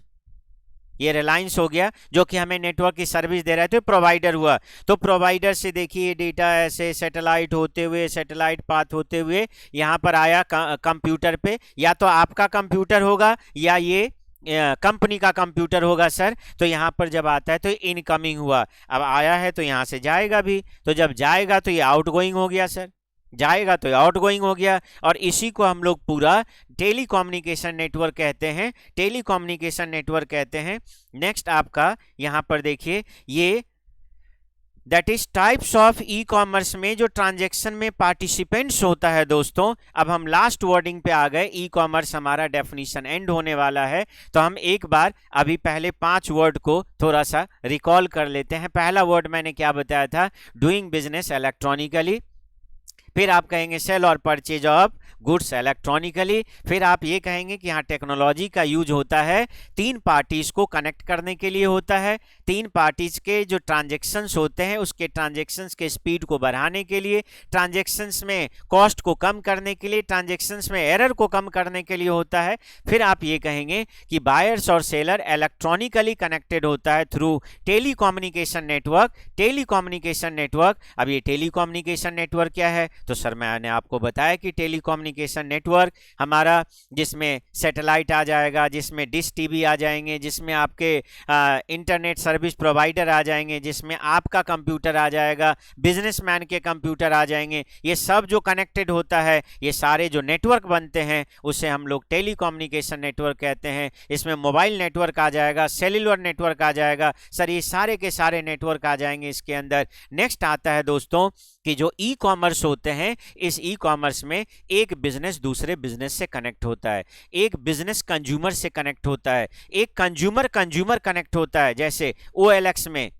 ये रिलायंस हो गया जो कि हमें नेटवर्क की सर्विस दे रहा है, तो प्रोवाइडर हुआ। तो प्रोवाइडर से देखिए डेटा ऐसे सैटेलाइट पाथ होते हुए यहाँ पर आया कंप्यूटर पे, या तो आपका कंप्यूटर होगा या ये कंपनी का कंप्यूटर होगा सर। तो यहाँ पर जब आता है तो इनकमिंग हुआ, अब आया है तो यहाँ से जाएगा भी, तो जब जाएगा तो ये आउटगोइंग हो गया सर, और इसी को हम लोग पूरा टेलीकम्युनिकेशन नेटवर्क कहते हैं। नेक्स्ट आपका यहाँ पर देखिए, ये that is types of E commerce में जो ट्रांजैक्शन में पार्टिसिपेंट्स होता है दोस्तों। अब हम लास्ट वर्डिंग पे आ गए, ई कॉमर्स हमारा डेफिनेशन एंड होने वाला है, तो हम एक बार अभी पहले 5 वर्ड को थोड़ा सा रिकॉल कर लेते हैं। पहला वर्ड मैंने क्या बताया था, डूइंग बिजनेस इलेक्ट्रॉनिकली, फिर आप कहेंगे सेल और परचेज ऑफ गुड्स इलेक्ट्रॉनिकली, फिर आप ये कहेंगे कि यहाँ टेक्नोलॉजी का यूज होता है 3 पार्टीज को कनेक्ट करने के लिए होता है, 3 पार्टीज के जो ट्रांजेक्शन्स होते हैं उसके ट्रांजेक्शन्स के स्पीड को बढ़ाने के लिए, ट्रांजेक्शन्स में कॉस्ट को कम करने के लिए, ट्रांजेक्शन्स में एरर को कम करने के लिए होता है। फिर आप ये कहेंगे कि बायर्स और सेलर इलेक्ट्रॉनिकली कनेक्टेड होता है थ्रू टेलीकम्युनिकेशन नेटवर्क। अब ये टेलीकम्युनिकेशन नेटवर्क क्या है, तो सर मैंने आपको बताया कि टेलीकम्युनिकेशन नेटवर्क हमारा जिसमें सैटेलाइट आ जाएगा, जिसमें डिश टीवी आ जाएंगे, जिसमें आपके इंटरनेट सर्विस प्रोवाइडर आ जाएंगे, जिसमें आपका कंप्यूटर आ जाएगा, बिजनेसमैन के कंप्यूटर आ जाएंगे, ये सब जो कनेक्टेड होता है, ये सारे जो नेटवर्क बनते हैं उसे हम लोग टेलीकम्युनिकेशन नेटवर्क कहते हैं। इसमें मोबाइल नेटवर्क आ जाएगा, सेल्युलर नेटवर्क आ जाएगा, सर ये सारे के सारे नेटवर्क आ जाएंगे इसके अंदर। नेक्स्ट आता है दोस्तों कि जो ई कॉमर्स होते हैं, इस ई कॉमर्स में एक बिजनेस दूसरे बिजनेस से कनेक्ट होता है, एक बिजनेस कंज्यूमर से कनेक्ट होता है, एक कंज्यूमर कनेक्ट होता है। जैसे OLX में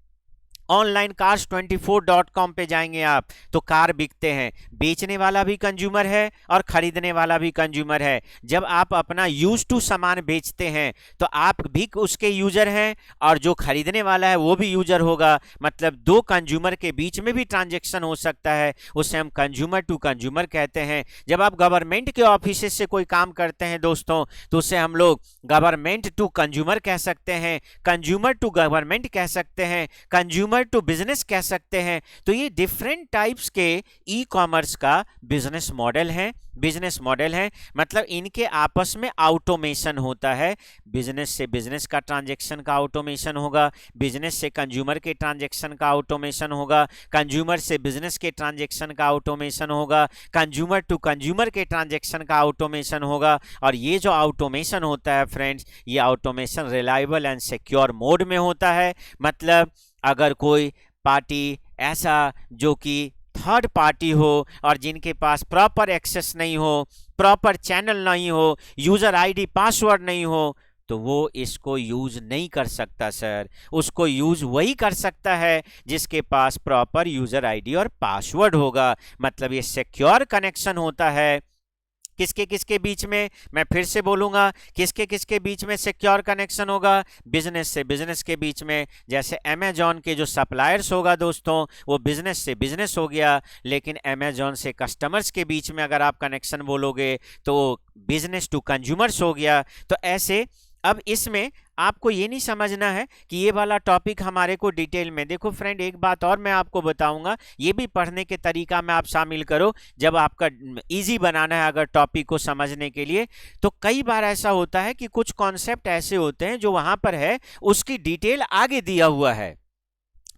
ऑनलाइन cars24.com पे जाएंगे आप तो कार बिकते हैं, बेचने वाला भी कंज्यूमर है और खरीदने वाला भी कंज्यूमर है। जब आप अपना यूज टू सामान बेचते हैं तो आप भी उसके यूजर हैं और जो खरीदने वाला है वो भी यूजर होगा, मतलब 2 कंज्यूमर के बीच में भी ट्रांजैक्शन हो सकता है, उसे हम कंज्यूमर टू कंज्यूमर कहते हैं। जब आप गवर्नमेंट के ऑफिस से कोई काम करते हैं दोस्तों तो उसे हम लोग गवर्नमेंट टू कंज्यूमर कह सकते हैं, कंज्यूमर टू गवर्नमेंट कह सकते हैं, कंज्यूमर टू बिजनेस कह सकते हैं। तो ये डिफरेंट टाइप्स के ई कॉमर्स का बिजनेस मॉडल है, मतलब इनके आपस में ऑटोमेशन होता है। बिजनेस से बिजनेस का ट्रांजैक्शन का ऑटोमेशन होगा, बिजनेस से कंज्यूमर के ट्रांजैक्शन का ऑटोमेशन होगा, कंज्यूमर से बिजनेस के ट्रांजैक्शन का ऑटोमेशन होगा, कंज्यूमर टू कंज्यूमर के ट्रांजैक्शन का ऑटोमेशन होगा। और ये जो ऑटोमेशन होता है फ्रेंड्स, ये automation reliable and secure mode में होता है। मतलब अगर कोई पार्टी ऐसा जो कि थर्ड पार्टी हो और जिनके पास प्रॉपर एक्सेस नहीं हो, प्रॉपर चैनल नहीं हो, यूजर आईडी पासवर्ड नहीं हो, तो वो इसको यूज नहीं कर सकता सर। उसको यूज वही कर सकता है जिसके पास प्रॉपर यूजर आईडी और पासवर्ड होगा। मतलब ये सिक्योर कनेक्शन होता है किसके किसके बीच में, मैं फिर से बोलूंगा, किसके किसके बीच में सिक्योर कनेक्शन होगा, बिजनेस से बिजनेस के बीच में। जैसे अमेजॉन के जो सप्लायर्स होगा दोस्तों वो बिजनेस से बिजनेस हो गया, लेकिन अमेजॉन से कस्टमर्स के बीच में अगर आप कनेक्शन बोलोगे तो बिजनेस टू कंज्यूमर्स हो गया। तो ऐसे अब इसमें आपको ये नहीं समझना है कि ये वाला टॉपिक हमारे को डिटेल में। देखो फ्रेंड, एक बात और मैं आपको बताऊंगा, ये भी पढ़ने के तरीका में आप शामिल करो जब आपका इजी बनाना है अगर टॉपिक को समझने के लिए। तो कई बार ऐसा होता है कि कुछ कॉन्सेप्ट ऐसे होते हैं जो वहां पर है, उसकी डिटेल आगे दिया हुआ है,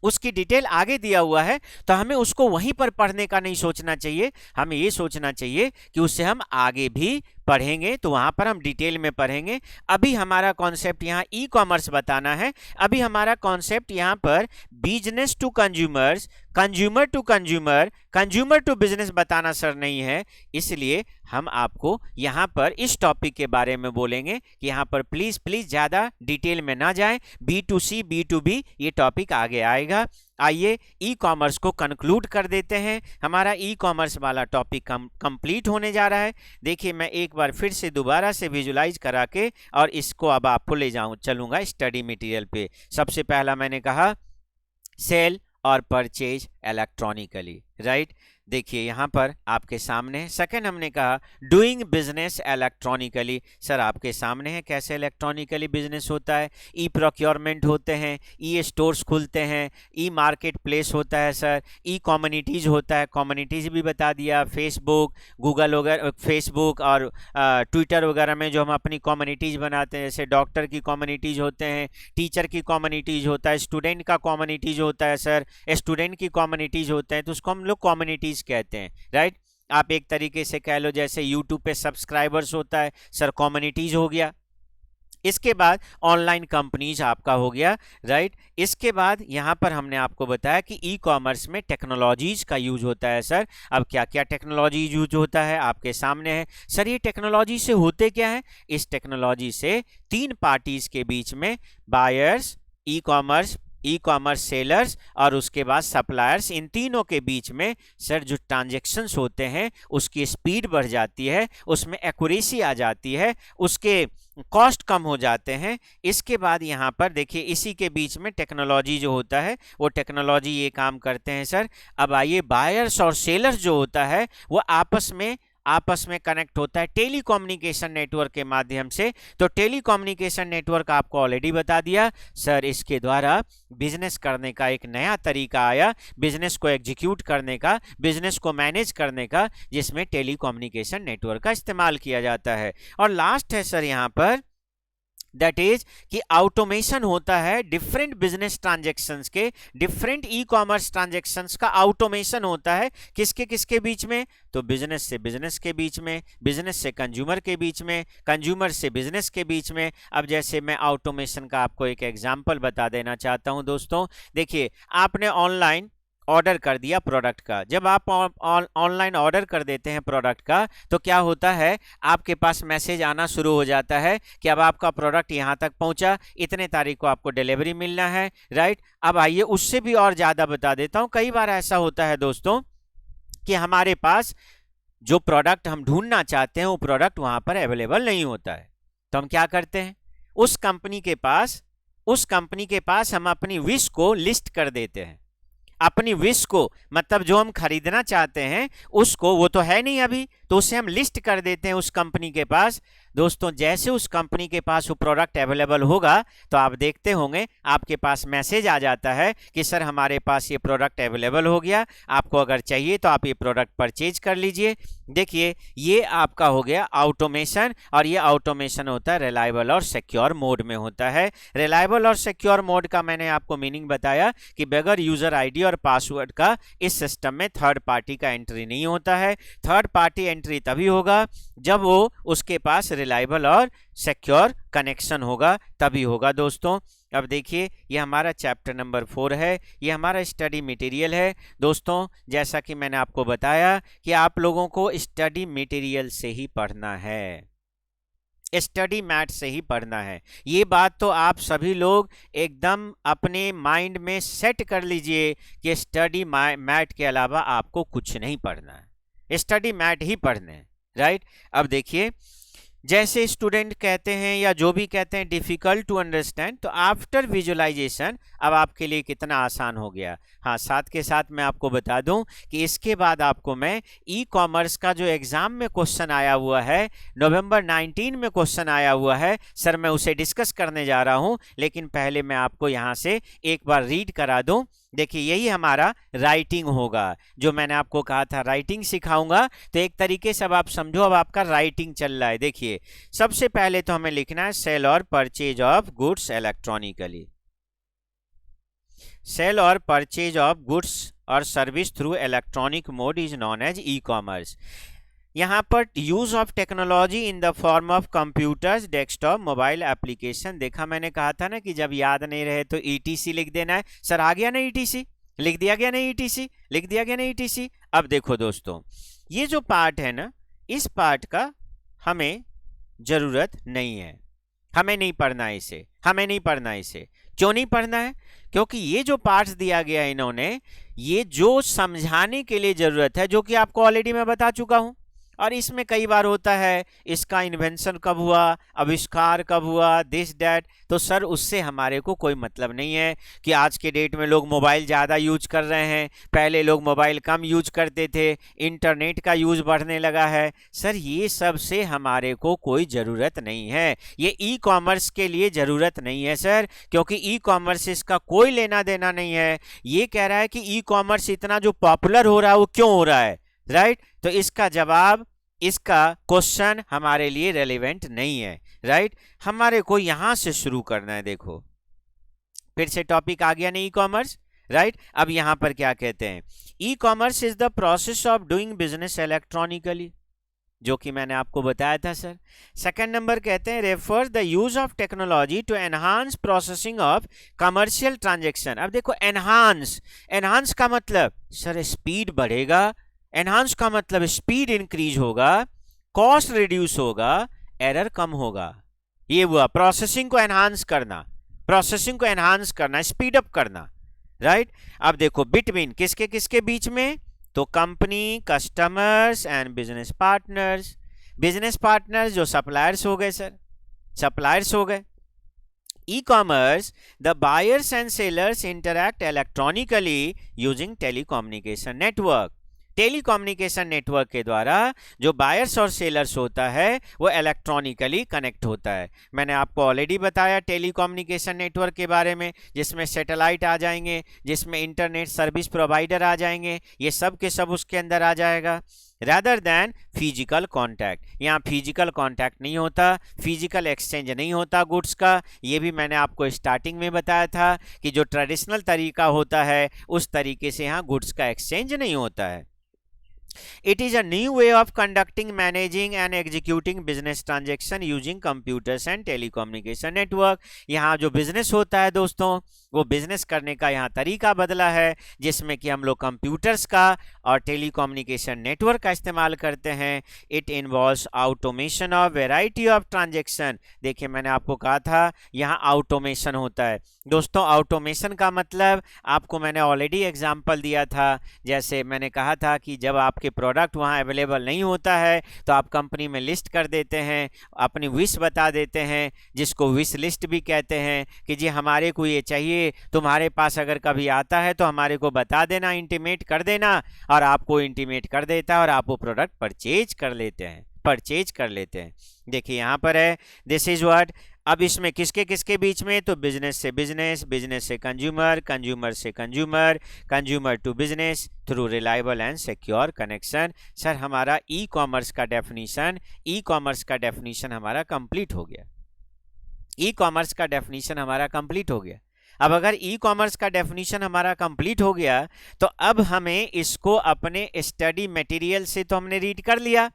उसकी डिटेल आगे दिया हुआ है, तो हमें उसको वहीं पर पढ़ने का नहीं सोचना चाहिए, हमें ये सोचना चाहिए कि उससे हम आगे भी पढ़ेंगे तो वहां पर हम डिटेल में पढ़ेंगे। अभी हमारा कॉन्सेप्ट यहाँ ई कॉमर्स बताना है, अभी हमारा कॉन्सेप्ट यहाँ पर business to consumers, consumer to consumer, consumer to business बताना सर नहीं है, इसलिए हम आपको यहाँ पर इस टॉपिक के बारे में बोलेंगे कि यहाँ पर प्लीज प्लीज ज्यादा डिटेल में ना जाएं, B2C B2B ये टॉपिक आगे आएगा। आइए ई कॉमर्स को कंक्लूड कर देते हैं, हमारा ई कॉमर्स वाला टॉपिक कंप्लीट होने जा रहा है। देखिए मैं एक बार फिर से दोबारा से विजुलाइज करा के और इसको अब आपको ले चलूंगा स्टडी मटेरियल पे। सबसे पहला मैंने कहा सेल और परचेज इलेक्ट्रॉनिकली, राइट। देखिए यहाँ पर आपके सामने सेकंड हमने कहा डूइंग बिजनेस इलेक्ट्रॉनिकली, सर आपके सामने है कैसे इलेक्ट्रॉनिकली बिजनेस होता है। ई प्रोक्योरमेंट होते हैं, ई स्टोर्स खुलते हैं, ई मार्केट प्लेस होता है सर, ई कम्युनिटीज होता है, कम्युनिटीज भी बता दिया, फेसबुक गूगल वगैरह, फेसबुक और ट्विटर वगैरह में जो हम अपनी कम्युनिटीज बनाते हैं, जैसे डॉक्टर की कम्युनिटीज होते हैं, टीचर की कम्युनिटीज होता है, स्टूडेंट का कम्युनिटीज होता है सर, स्टूडेंट की कम्युनिटीज होते हैं, तो उसको हम लोग कम्युनिटीज कहते हैं, राइट। आप एक तरीके से कह लो जैसे यूट्यूब पे सब्सक्राइबर्स होता है सर, कम्युनिटीज हो गया। इसके बाद ऑनलाइन कंपनीज आपका हो गया, राइट। इसके बाद यहां पर हमने आपको बताया कि ई कॉमर्स में टेक्नोलॉजीज का यूज होता है सर। अब क्या क्या टेक्नोलॉजी यूज होता है आपके सामने है सर। ये टेक्नोलॉजी से होते क्या है, इस टेक्नोलॉजी से तीन पार्टीज के बीच में, बायर्स, ई कॉमर्स सेलर्स और उसके बाद सप्लायर्स, इन तीनों के बीच में सर जो ट्रांजैक्शंस होते हैं उसकी स्पीड बढ़ जाती है, उसमें एक्यूरेसी आ जाती है, उसके कॉस्ट कम हो जाते हैं। इसके बाद यहाँ पर देखिए इसी के बीच में टेक्नोलॉजी जो होता है वो टेक्नोलॉजी ये काम करते हैं सर। अब आइए बायर्स और सेलर्स जो होता है वो आपस में कनेक्ट होता है टेलीकम्युनिकेशन नेटवर्क के माध्यम से। तो टेलीकम्युनिकेशन नेटवर्क आपको ऑलरेडी बता दिया सर, इसके द्वारा बिजनेस करने का एक नया तरीका आया, बिजनेस को एग्जीक्यूट करने का, बिजनेस को मैनेज करने का, जिसमें टेलीकम्युनिकेशन नेटवर्क का इस्तेमाल किया जाता है। और लास्ट है सर यहाँ पर दैट इज कि ऑटोमेशन होता है डिफरेंट बिजनेस ट्रांजैक्शंस के, डिफरेंट ई कॉमर्स ट्रांजैक्शंस का ऑटोमेशन होता है किसके किसके बीच में, तो बिजनेस से बिजनेस के बीच में, बिजनेस से कंज्यूमर के बीच में, कंज्यूमर से बिजनेस के बीच में। अब जैसे मैं ऑटोमेशन का आपको एक एग्जांपल बता देना चाहता हूं दोस्तों। देखिए आपने ऑनलाइन ऑर्डर कर दिया प्रोडक्ट का, जब आप ऑनलाइन ऑर्डर कर देते हैं प्रोडक्ट का तो क्या होता है, आपके पास मैसेज आना शुरू हो जाता है कि अब आपका प्रोडक्ट यहाँ तक पहुँचा, इतने तारीख को आपको डिलीवरी मिलना है, राइट। अब आइए उससे भी और ज़्यादा बता देता हूँ। कई बार ऐसा होता है दोस्तों कि हमारे पास जो प्रोडक्ट हम ढूंढना चाहते हैं वो प्रोडक्ट वहाँ पर अवेलेबल नहीं होता है, तो हम क्या करते हैं, उस कंपनी के पास हम अपनी विश को लिस्ट कर देते हैं, अपनी विश को, मतलब जो हम खरीदना चाहते हैं उसको, वो तो है नहीं अभी, तो उसे हम लिस्ट कर देते हैं उस कंपनी के पास। दोस्तों जैसे उस कंपनी के पास वो प्रोडक्ट अवेलेबल होगा तो आप देखते होंगे आपके पास मैसेज आ जाता है कि सर हमारे पास ये प्रोडक्ट अवेलेबल हो गया, आपको अगर चाहिए तो आप ये प्रोडक्ट परचेज कर लीजिए। देखिए ये आपका हो गया ऑटोमेशन, और ये ऑटोमेशन होता है रिलायबल और सिक्योर मोड में होता है। रिलायबल और सिक्योर मोड का मैंने आपको मीनिंग बताया कि बगैर यूजर आईडी और पासवर्ड का इस सिस्टम में थर्ड पार्टी का एंट्री नहीं होता है। थर्ड पार्टी एंट्री तभी होगा जब वो उसके पास रिलायबल और सिक्योर कनेक्शन होगा, तभी होगा दोस्तों। अब देखिए ये हमारा चैप्टर नंबर 4 है, ये हमारा स्टडी मटेरियल है दोस्तों। जैसा कि मैंने आपको बताया कि आप लोगों को स्टडी मटेरियल से ही पढ़ना है, स्टडी मैट से ही पढ़ना है। ये बात तो आप सभी लोग एकदम अपने माइंड में सेट कर लीजिए कि स्टडी मैट के अलावा आपको कुछ नहीं पढ़ना है, स्टडी मैट ही पढ़ने हैं, राइट। अब देखिए जैसे स्टूडेंट कहते हैं या जो भी कहते हैं डिफिकल्ट टू अंडरस्टैंड, तो आफ्टर विजुअलाइजेशन अब आपके लिए कितना आसान हो गया। हाँ, साथ के साथ मैं आपको बता दूं कि इसके बाद आपको मैं ई कॉमर्स का जो एग्जाम में क्वेश्चन आया हुआ है, नवंबर 19 में क्वेश्चन आया हुआ है सर, मैं उसे डिस्कस करने जा रहा हूं, लेकिन पहले मैं आपको यहां से एक बार रीड करा दूं। देखिए यही हमारा राइटिंग होगा, जो मैंने आपको कहा था राइटिंग सिखाऊंगा, तो एक तरीके से अब आप समझो अब आपका राइटिंग चल रहा है। देखिए सबसे पहले तो हमें लिखना है सेल और purchase of goods electronically. Sale और परचेज ऑफ गुड्स और service through electronic mode is known as e commerce. यहाँ पर use of technology in the form of computers, desktop, mobile application. देखा मैंने कहा था ना कि जब याद नहीं रहे तो ईटीसी लिख देना है। सर आ गया ना ईटीसी, लिख दिया गया ना ईटीसी, लिख दिया गया ना ईटीसी। अब देखो दोस्तों, ये जो पार्ट है ना, इस पार्ट का हमें जरूरत नहीं है, हमें नहीं पढ़ना है इसे, हमें नहीं पढ़ना है इसे। क्यों नहीं पढ़ना है? क्योंकि ये जो पार्ट्स दिया गया है इन्होंने, ये जो समझाने के लिए जरूरत है, जो कि आपको ऑलरेडी मैं बता चुका हूं। और इसमें कई बार होता है इसका इन्वेंशन कब हुआ, आविष्कार कब हुआ, दिस डैट, तो सर उससे हमारे को कोई मतलब नहीं है कि आज के डेट में लोग मोबाइल ज़्यादा यूज कर रहे हैं, पहले लोग मोबाइल कम यूज करते थे, इंटरनेट का यूज बढ़ने लगा है। सर ये सब से हमारे को कोई ज़रूरत नहीं है, ये ई कॉमर्स के लिए ज़रूरत नहीं है सर, क्योंकि ई कॉमर्स इसका कोई लेना देना नहीं है। ये कह रहा है कि ई कॉमर्स इतना जो पॉपुलर हो रहा है वो क्यों हो रहा है, राइट? तो इसका जवाब, इसका क्वेश्चन हमारे लिए रेलेवेंट नहीं है, राइट? हमारे को यहां से शुरू करना है। देखो फिर से टॉपिक आ गया ना ई कॉमर्स, राइट? अब यहां पर क्या कहते हैं, e commerce is the process of doing business electronically, जो कि मैंने आपको बताया था सर। सेकंड नंबर कहते हैं refers the use of technology to enhance processing of commercial transaction. अब देखो एनहांस, एनहांस का मतलब सर स्पीड बढ़ेगा, एनहांस का मतलब स्पीड इंक्रीज होगा, कॉस्ट रिड्यूस होगा, एरर कम होगा। ये हुआ प्रोसेसिंग को एनहांस करना, प्रोसेसिंग को एनहांस करना, स्पीड अप करना, राइट? अब देखो बिटवीन किसके किसके बीच में, तो company, customers and business partners. Business partners जो सप्लायर्स हो गए सर, सप्लायर्स हो गए। E commerce the buyers and sellers interact electronically using telecommunication network. Telecommunication network के द्वारा जो बायर्स और सेलर्स होता है वो इलेक्ट्रॉनिकली कनेक्ट होता है। मैंने आपको ऑलरेडी बताया टेलीकम्युनिकेशन नेटवर्क के बारे में, जिसमें सैटेलाइट आ जाएंगे, जिसमें इंटरनेट सर्विस प्रोवाइडर आ जाएंगे, ये सब के सब उसके अंदर आ जाएगा। रैदर दैन फिजिकल कॉन्टैक्ट, यहाँ फिजिकल कॉन्टैक्ट नहीं होता, फिजिकल एक्सचेंज नहीं होता गुड्स का। ये भी मैंने आपको स्टार्टिंग में बताया था कि जो ट्रेडिशनल तरीका होता है उस तरीके से यहाँ गुड्स का एक्सचेंज नहीं होता है। It is a new way of conducting, managing and executing business transaction using computers and telecommunication network। यहाँ जो बिजनेस होता है दोस्तों, वो बिजनेस करने का यहाँ तरीका बदला है, जिसमें कि हम लोग कंप्यूटर्स का और टेलीकम्युनिकेशन नेटवर्क का इस्तेमाल करते हैं। It involves automation of variety of transaction. देखिए मैंने आपको कहा था यहाँ ऑटोमेशन होता है दोस्तों। ऑटोमेशन का मतलब आपको मैंने ऑलरेडी एग्जाम्पल दिया था, जैसे मैंने कहा था कि जब आपके प्रोडक्ट वहाँ अवेलेबल नहीं होता है तो आप कंपनी में लिस्ट कर देते हैं, अपनी विश बता देते हैं, जिसको विश लिस्ट भी कहते हैं, कि जी हमारे को ये चाहिए, तुम्हारे पास अगर कभी आता है तो हमारे को बता देना, इंटीमेट कर देना, और आपको इंटीमेट कर देता है और आप वो प्रोडक्ट परचेज कर लेते हैं, परचेज कर लेते हैं। देखिए यहाँ पर है दिस इज व्हाट। अब इसमें किसके किसके बीच में, तो बिजनेस से बिजनेस, बिजनेस से कंज्यूमर, कंज्यूमर से consumer, consumer to business through reliable and secure connection. Sir हमारा ई कॉमर्स का डेफिनेशन, ई कॉमर्स का डेफिनेशन हमारा कंप्लीट हो गया, ई कॉमर्स का डेफिनेशन हमारा कंप्लीट हो गया। अब अगर ई कॉमर्स का डेफिनेशन हमारा कंप्लीट हो गया तो अब हमें इसको अपने स्टडी मटेरियल से तो हमने रीड कर लिया।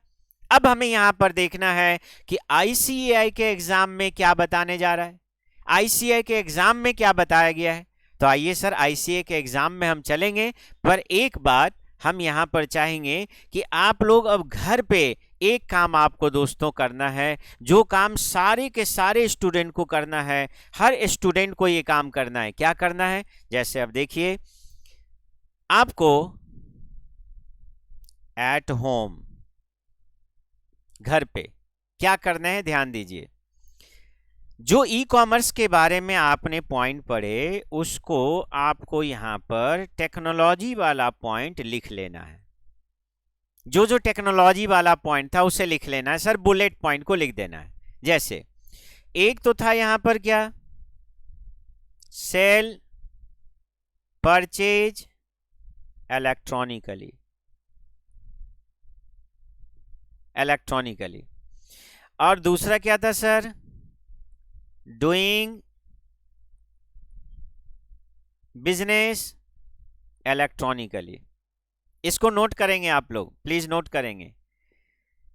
अब हमें यहां पर देखना है कि आईसीएआई के एग्जाम में क्या बताने जा रहा है, आईसीएआई के एग्जाम में क्या बताया गया है। तो आइए सर आईसीएआई के एग्जाम में हम चलेंगे, पर एक बात हम यहां पर चाहेंगे कि आप लोग अब घर पे एक काम आपको दोस्तों करना है, जो काम सारे के सारे स्टूडेंट को करना है, हर स्टूडेंट को ये काम करना है। क्या करना है, जैसे अब देखिए आपको एट होम, घर पे क्या करना है, ध्यान दीजिए। जो ई कॉमर्स के बारे में आपने पॉइंट पढ़े उसको आपको यहाँ पर टेक्नोलॉजी वाला पॉइंट लिख लेना है। जो जो टेक्नोलॉजी वाला पॉइंट था उसे लिख लेना है सर, बुलेट पॉइंट को लिख देना है। जैसे एक तो था यहां पर क्या, सेल परचेज इलेक्ट्रॉनिकली, और दूसरा क्या था सर, डूइंग बिजनेस इलेक्ट्रॉनिकली। इसको नोट करेंगे आप लोग, प्लीज नोट करेंगे।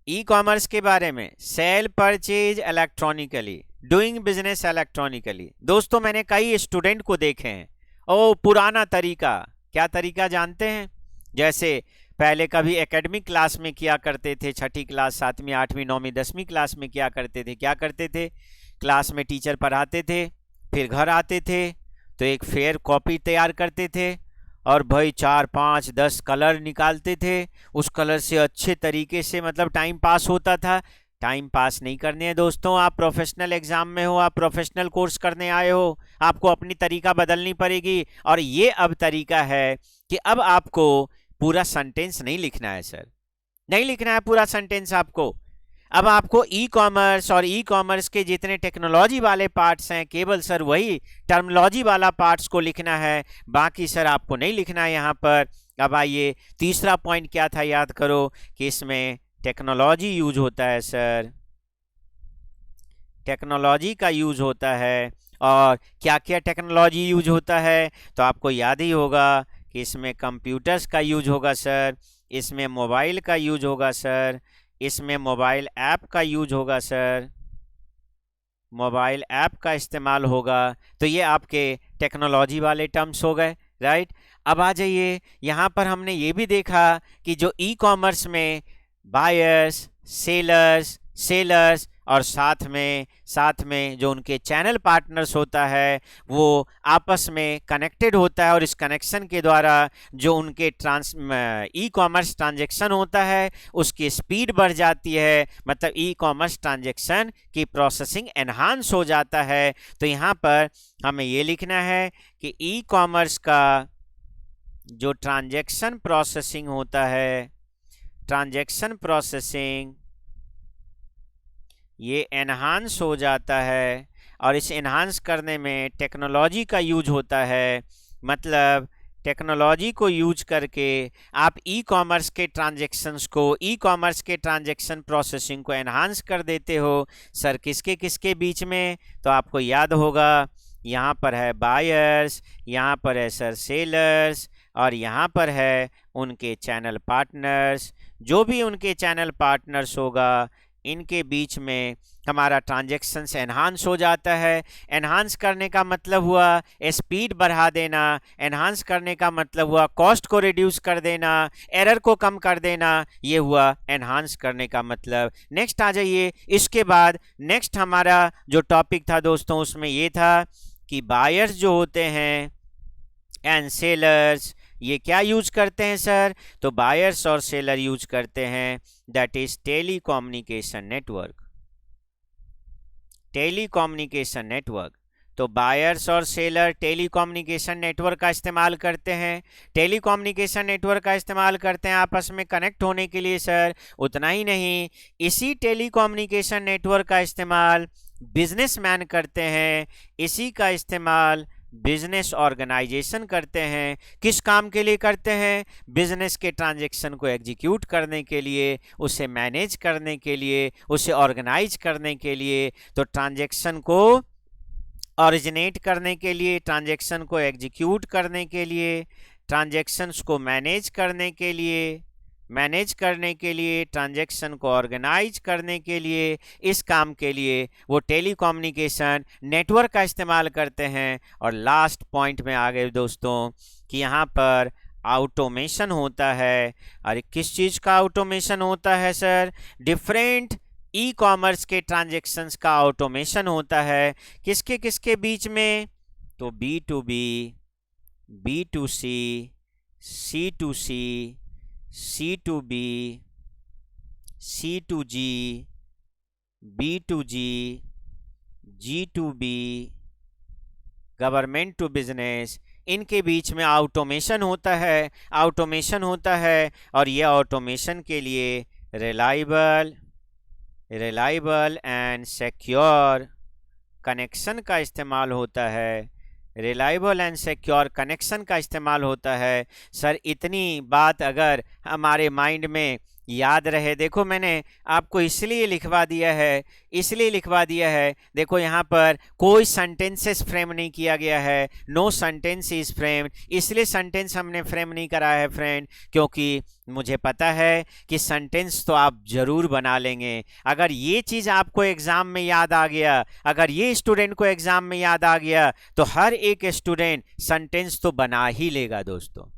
ई कॉमर्स के बारे में cell purchase electronically, doing business electronically. दोस्तों मैंने कई स्टूडेंट को देखे हैं, ओ पुराना तरीका, क्या तरीका जानते हैं? जैसे पहले कभी एकेडमिक क्लास में किया करते थे, छठी क्लास, सातवीं, आठवीं, नौवीं, 10वीं क्लास में किया करते थे। क्या करते थे, क्लास में टीचर पढ़ाते थे, फिर घर आते थे तो एक फेयर कॉपी तैयार करते थे और भाई 4, 5, 10 कलर निकालते थे। उस कलर से अच्छे तरीके से मतलब टाइम पास होता था। टाइम पास नहीं करने हैं दोस्तों, आप प्रोफेशनल एग्जाम में हो, आप प्रोफेशनल कोर्स करने आए हो, आपको अपनी तरीका बदलनी पड़ेगी। और ये अब तरीका है कि अब आपको पूरा सेंटेंस नहीं लिखना है सर, नहीं लिखना है पूरा सेंटेंस आपको। अब आपको ई कॉमर्स और ई कॉमर्स के जितने टेक्नोलॉजी वाले पार्ट्स हैं केवल सर वही टर्मिनोलॉजी वाला पार्ट्स को लिखना है, बाकी सर आपको नहीं लिखना है यहाँ पर। अब आइए तीसरा पॉइंट क्या था, याद करो कि इसमें टेक्नोलॉजी यूज होता है सर, टेक्नोलॉजी का यूज होता है। और क्या क्या टेक्नोलॉजी यूज होता है तो आपको याद ही होगा कि इसमें कंप्यूटर्स का यूज होगा सर, इसमें मोबाइल का यूज होगा सर, इसमें मोबाइल ऐप का यूज होगा सर, मोबाइल ऐप का इस्तेमाल होगा। तो ये आपके टेक्नोलॉजी वाले टर्म्स हो गए, राइट। अब आ जाइए, यहाँ पर हमने ये भी देखा कि जो ई कॉमर्स में बायर्स, सेलर्स और साथ में जो उनके चैनल पार्टनर्स होता है वो आपस में कनेक्टेड होता है, और इस कनेक्शन के द्वारा जो उनके ई कॉमर्स ट्रांजेक्शन होता है उसकी स्पीड बढ़ जाती है, मतलब ई कॉमर्स ट्रांजेक्शन की प्रोसेसिंग एनहांस हो जाता है। तो यहाँ पर हमें ये लिखना है कि ई कॉमर्स का जो ट्रांजेक्शन प्रोसेसिंग होता है, ट्रांजेक्शन प्रोसेसिंग ये एनहांस हो जाता है, और इस एनहांस करने में टेक्नोलॉजी का यूज होता है। मतलब टेक्नोलॉजी को यूज करके आप ई कॉमर्स के ट्रांजेक्शन्स को, ई कॉमर्स के ट्रांजेक्शन प्रोसेसिंग को एनहांस कर देते हो सर। किसके किसके बीच में, तो आपको याद होगा यहाँ पर है बायर्स, यहाँ पर है सर सेलर्स, और यहाँ पर है उनके चैनल पार्टनर्स। जो भी उनके चैनल पार्टनर्स होगा इनके बीच में हमारा ट्रांजेक्शन्स एनहांस हो जाता है। एनहांस करने का मतलब हुआ स्पीड बढ़ा देना, एनहांस करने का मतलब हुआ कॉस्ट को रिड्यूस कर देना, एरर को कम कर देना, ये हुआ एनहांस करने का मतलब। नेक्स्ट आ जाइए, इसके बाद नेक्स्ट हमारा जो टॉपिक था दोस्तों उसमें ये था कि बायर्स जो होते हैं एंड सेलर्स ये क्या यूज करते हैं सर, तो बायर्स और सेलर यूज करते हैं that is telecommunication network, telecommunication network. तो बायर्स और सेलर टेलीकम्युनिकेशन नेटवर्क का इस्तेमाल करते हैं, टेलीकम्युनिकेशन नेटवर्क का इस्तेमाल करते हैं आपस में कनेक्ट होने के लिए सर। उतना ही नहीं, इसी टेलीकम्युनिकेशन नेटवर्क का इस्तेमाल बिजनेसमैन करते हैं, इसी का इस्तेमाल बिजनेस ऑर्गेनाइजेशन करते हैं। किस काम के लिए करते हैं, बिजनेस के ट्रांजैक्शन को एग्जीक्यूट करने के लिए, उसे मैनेज करने के लिए, उसे ऑर्गेनाइज करने के लिए। तो ट्रांजैक्शन को ऑरिजिनेट करने के लिए, ट्रांजैक्शन को एग्जीक्यूट करने के लिए, ट्रांजैक्शंस को मैनेज करने के लिए, ट्रांजैक्शन को ऑर्गेनाइज करने के लिए, इस काम के लिए वो टेलीकम्युनिकेशन नेटवर्क का इस्तेमाल करते हैं। और लास्ट पॉइंट में आ गए दोस्तों कि यहाँ पर ऑटोमेशन होता है। और किस चीज़ का ऑटोमेशन होता है सर, डिफरेंट ई कॉमर्स के ट्रांजैक्शंस का ऑटोमेशन होता है। किसके किसके बीच में, तो B2B, B2C, C2C, C2B, C2G, B2G, G2B, government to business, इनके बीच में ऑटोमेशन होता है, और ये ऑटोमेशन के लिए रिलायबल एंड सिक्योर कनेक्शन का इस्तेमाल होता है, सर इतनी बात अगर हमारे माइंड में याद रहे, देखो मैंने आपको इसलिए लिखवा दिया है, देखो यहाँ पर कोई सेंटेंसेस फ्रेम नहीं किया गया है, नो सेंटेंस इज फ्रेम्ड, इसलिए सेंटेंस हमने फ्रेम नहीं करा है फ्रेंड, क्योंकि मुझे पता है कि सेंटेंस तो आप जरूर बना लेंगे। अगर ये चीज़ आपको एग्जाम में याद आ गया, अगर ये स्टूडेंट को एग्जाम में याद आ गया, तो हर एक स्टूडेंट सेंटेंस तो बना ही लेगा दोस्तों।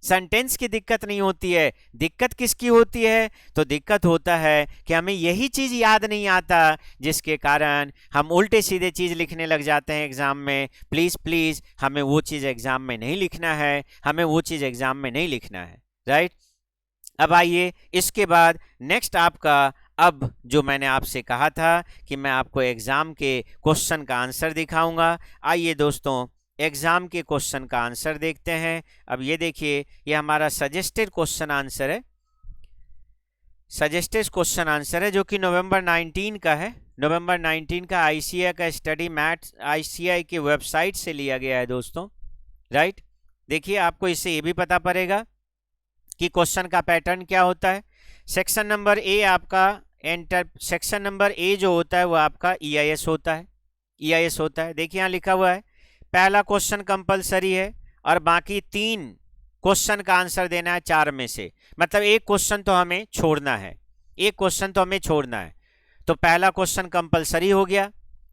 सेंटेंस की दिक्कत नहीं होती है, दिक्कत किसकी होती है? तो दिक्कत होता है कि हमें यही चीज याद नहीं आता, जिसके कारण हम उल्टे सीधे चीज लिखने लग जाते हैं एग्जाम में। प्लीज हमें वो चीज एग्जाम में नहीं लिखना है, राइट। अब आइए इसके बाद नेक्स्ट आपका, अब जो मैंने आपसे कहा था कि मैं आपको एग्जाम के क्वेश्चन का आंसर दिखाऊंगा, आइए दोस्तों एग्जाम के क्वेश्चन का आंसर देखते हैं। अब ये देखिए, ये हमारा सजेस्टेड क्वेश्चन आंसर है, जो कि नवंबर 19 का है, ICAI का स्टडी मैथ्स ICAI की वेबसाइट से लिया गया है दोस्तों, राइट। देखिए आपको इससे ये भी पता पड़ेगा कि क्वेश्चन का पैटर्न क्या होता है। सेक्शन नंबर ए आपका सेक्शन नंबर ए जो होता है वो आपका EIS होता है। देखिए यहाँ लिखा हुआ है, पहला क्वेश्चन कंपलसरी है और बाकी 3 क्वेश्चन का आंसर देना है 4 में से, मतलब एक क्वेश्चन तो हमें छोड़ना है, तो पहला क्वेश्चन कंपलसरी हो गया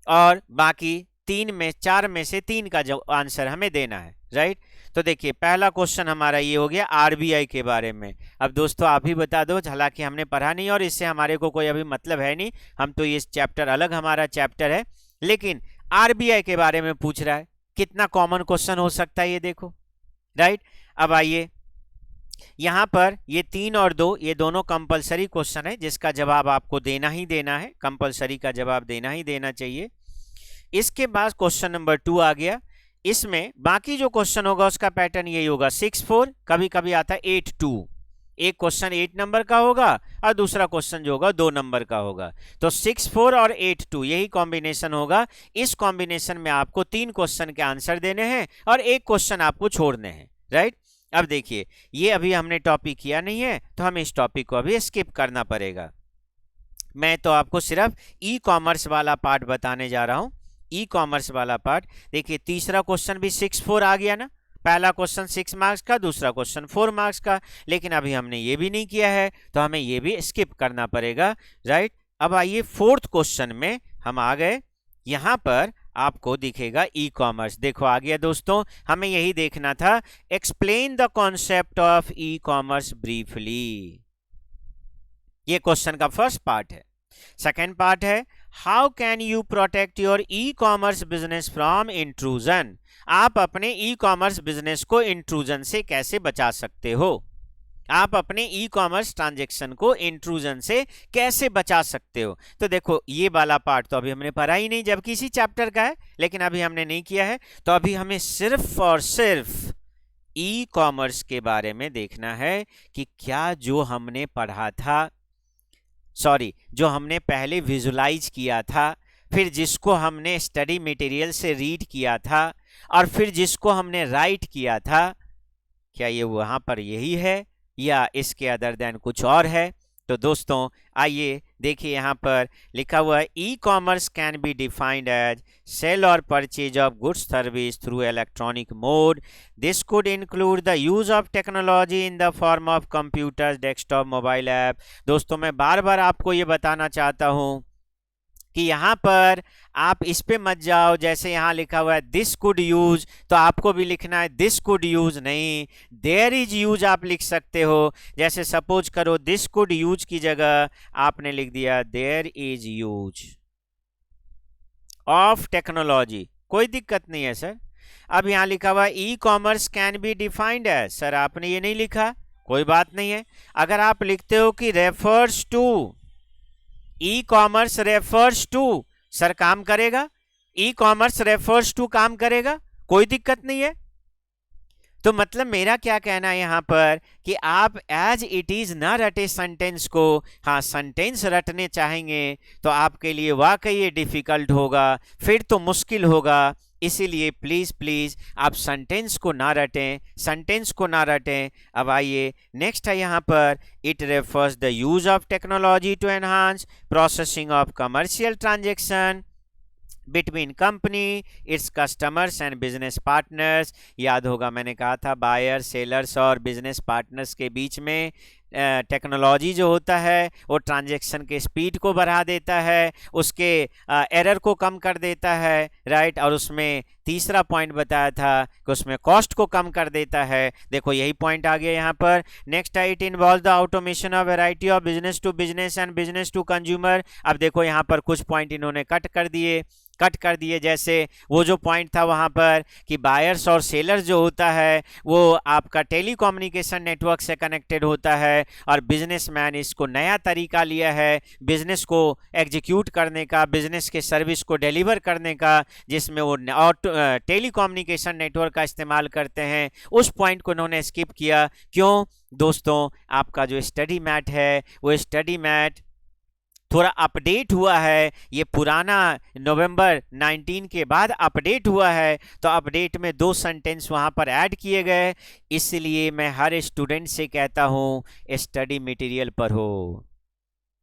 और बाकी 4 में से 3 का जो आंसर हमें देना है, राइट। तो देखिए पहला क्वेश्चन हमारा ये हो गया RBI के बारे में। अब दोस्तों आप ही बता दो, हालांकि हमने पढ़ा नहीं और इससे हमारे को कोई अभी मतलब है नहीं, हम तो ये चैप्टर अलग हमारा चैप्टर है, लेकिन RBI के बारे में पूछ रहा है, कितना कॉमन क्वेश्चन हो सकता है ये देखो, राइट। अब आइए यहां पर ये 3 और 2 ये दोनों कंपलसरी क्वेश्चन है, जिसका जवाब आपको देना ही देना है, कंपलसरी का जवाब देना ही देना चाहिए। इसके बाद क्वेश्चन नंबर 2 आ गया, इसमें बाकी जो क्वेश्चन होगा उसका पैटर्न यही होगा 6-4, कभी कभी आता है 8-2, एक क्वेश्चन 8 नंबर का होगा और दूसरा क्वेश्चन जो होगा 2 नंबर का होगा, तो 6-4 और 8-2 यही कॉम्बिनेशन होगा। इस कॉम्बिनेशन में आपको 3 क्वेश्चन के आंसर देने हैं और एक क्वेश्चन आपको छोड़ने हैं, राइट। अब देखिए ये अभी हमने टॉपिक किया नहीं है, तो हमें इस टॉपिक को अभी स्किप करना पड़ेगा। मैं तो आपको सिर्फ ई-कॉमर्स वाला पार्ट बताने जा रहा हूं, ई-कॉमर्स वाला पार्ट। देखिए तीसरा क्वेश्चन भी 6-4 आ गया ना, पहला क्वेश्चन 6 मार्क्स का, दूसरा क्वेश्चन 4 मार्क्स का, लेकिन अभी हमने ये भी नहीं किया है तो हमें ये भी स्किप करना पड़ेगा, राइट। अब आइए 4th क्वेश्चन में हम आ गए, यहां पर आपको दिखेगा ई-कॉमर्स, देखो आ गया दोस्तों, हमें यही देखना था, explain the concept of e-commerce briefly, ये क्वेश्चन का फर्स्ट पार्ट है। सेकेंड पार्ट है, how can you protect your e-commerce business from intrusion, आप अपने ई-कॉमर्स बिजनेस को इंट्रूजन से कैसे बचा सकते हो, आप अपने ई-कॉमर्स ट्रांजैक्शन को इंट्रूजन से कैसे बचा सकते हो। तो देखो ये वाला पार्ट तो अभी हमने पढ़ा ही नहीं, जबकि इसी चैप्टर का है, लेकिन अभी हमने नहीं किया है, तो अभी हमें सिर्फ और सिर्फ ई-कॉमर्स के बारे में देखना है कि क्या जो हमने पढ़ा था, जो हमने पहले विजुलाइज किया था, फिर जिसको हमने स्टडी मटेरियल से रीड किया था और फिर जिसको हमने राइट किया था, क्या ये वहां पर यही है या इसके अदर देन कुछ और है। तो दोस्तों आइए देखिए, यहाँ पर लिखा हुआ है, e commerce can be defined as sale और purchase of goods service through electronic mode, this could include the use of technology in the form of computers, desktop, mobile app. दोस्तों मैं बार बार आपको ये बताना चाहता हूँ कि यहाँ पर आप इस पे मत जाओ, जैसे यहाँ लिखा हुआ है दिस कुड यूज, तो आपको भी लिखना है दिस कुड यूज नहीं, देयर इज यूज आप लिख सकते हो। जैसे सपोज करो दिस कुड यूज की जगह आपने लिख दिया there is use of technology, कोई दिक्कत नहीं है सर। अब यहाँ लिखा हुआ e commerce can be defined है, सर आपने ये नहीं लिखा, कोई बात नहीं है। अगर आप लिखते हो कि refers to e-commerce refers to, sir काम करेगा, ई कॉमर्स रेफर्स टू काम करेगा, कोई दिक्कत नहीं है। तो मतलब मेरा क्या कहना है यहां पर कि आप एज इट इज ना रटे सेंटेंस को, हाँ सेंटेंस रटने चाहेंगे तो आपके लिए वाकई ये डिफिकल्ट होगा, फिर तो मुश्किल होगा। इसीलिए प्लीज प्लीज आप सेंटेंस को ना रटें, सेंटेंस को ना रटें। अब आइए नेक्स्ट है यहाँ पर, it refers the use of technology to enhance processing of commercial transaction between company its customers and business partners. याद होगा मैंने कहा था बायर सेलर्स और बिजनेस पार्टनर्स के बीच में टेक्नोलॉजी जो होता है वो ट्रांजैक्शन के स्पीड को बढ़ा देता है, उसके एरर को कम कर देता है, राइट। और उसमें तीसरा पॉइंट बताया था कि उसमें कॉस्ट को कम कर देता है। देखो यही पॉइंट आ गया यहाँ पर। नेक्स्ट है it involve the automation of variety of business to business and business to consumer. अब देखो यहाँ पर कुछ पॉइंट इन्होंने कट कर दिए, जैसे वो जो पॉइंट था वहां पर कि बायर्स और सेलर्स जो होता है वो आपका टेलीकम्युनिकेशन नेटवर्क से कनेक्टेड होता है, और बिजनेसमैन इसको नया तरीका लिया है बिजनेस को एग्जीक्यूट करने का, बिजनेस के सर्विस को डिलीवर करने का, जिसमें वो टेलीकम्युनिकेशन नेटवर्क का इस्तेमाल करते हैं। उस पॉइंट को उन्होंने स्किप किया। क्यों दोस्तों, आपका जो स्टडी मैट है वो स्टडी मैट थोड़ा अपडेट हुआ है, ये पुराना नवंबर 19 के बाद अपडेट हुआ है, तो अपडेट में 2 सेंटेंस वहां पर ऐड किए गए। इसलिए मैं हर स्टूडेंट से कहता हूं स्टडी मटेरियल पर हो,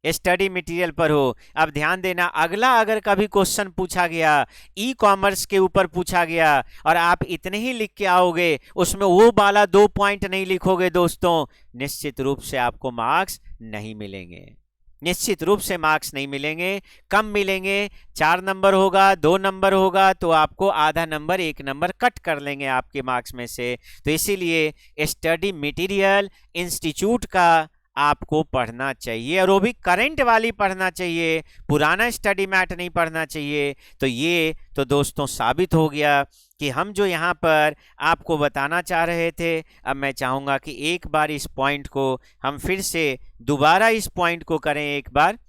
स्टडी मटेरियल पर हो। अब ध्यान देना, अगला अगर कभी क्वेश्चन पूछा गया ई कॉमर्स के ऊपर पूछा गया और आप इतने ही लिख के आओगे, उसमें वो वाला 2 पॉइंट नहीं लिखोगे दोस्तों, निश्चित रूप से आपको मार्क्स नहीं मिलेंगे, निश्चित रूप से मार्क्स नहीं मिलेंगे, कम मिलेंगे। 4 नंबर होगा, 2 नंबर होगा, तो आपको आधा नंबर 1 नंबर कट कर लेंगे आपके मार्क्स में से। तो इसीलिए स्टडी मटेरियल इंस्टीट्यूट का आपको पढ़ना चाहिए, और वो भी करंट वाली पढ़ना चाहिए, पुराना स्टडी मैट नहीं पढ़ना चाहिए। तो ये तो दोस्तों साबित हो गया कि हम जो यहाँ पर आपको बताना चाह रहे थे, अब मैं चाहूँगा कि एक बार इस पॉइंट को हम फिर से दोबारा इस पॉइंट को करें एक बार।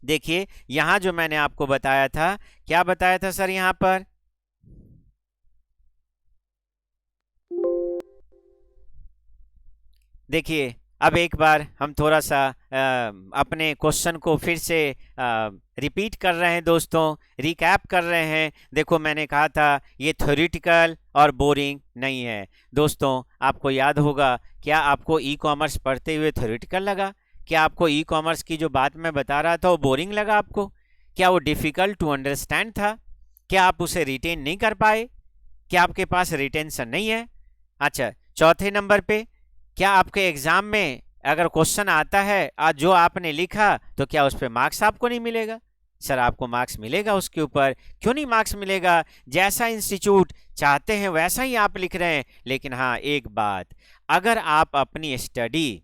देखिए यहाँ जो मैंने आपको बताया था, क्या बताया था सर यहाँ पर, देखिए अब एक बार हम थोड़ा सा अपने क्वेश्चन को फिर से रिपीट कर रहे हैं दोस्तों, रिकैप कर रहे हैं। देखो मैंने कहा था ये थ्योरेटिकल और बोरिंग नहीं है दोस्तों। आपको याद होगा, क्या आपको ई कॉमर्स पढ़ते हुए थ्योरेटिकल लगा? क्या आपको ई कॉमर्स की जो बात मैं बता रहा था वो बोरिंग लगा आपको? क्या वो डिफ़िकल्ट टू अंडरस्टैंड था? क्या आप उसे रिटेन नहीं कर पाए? क्या आपके पास रिटेंशन नहीं है? अच्छा, चौथे नंबर पे, क्या आपके एग्जाम में अगर क्वेश्चन आता है आज जो आपने लिखा, तो क्या उस पर मार्क्स आपको नहीं मिलेगा? सर आपको मार्क्स मिलेगा उसके ऊपर। क्यों नहीं मार्क्स मिलेगा? जैसा इंस्टीट्यूट चाहते हैं वैसा ही आप लिख रहे हैं। लेकिन हाँ एक बात, अगर आप अपनी स्टडी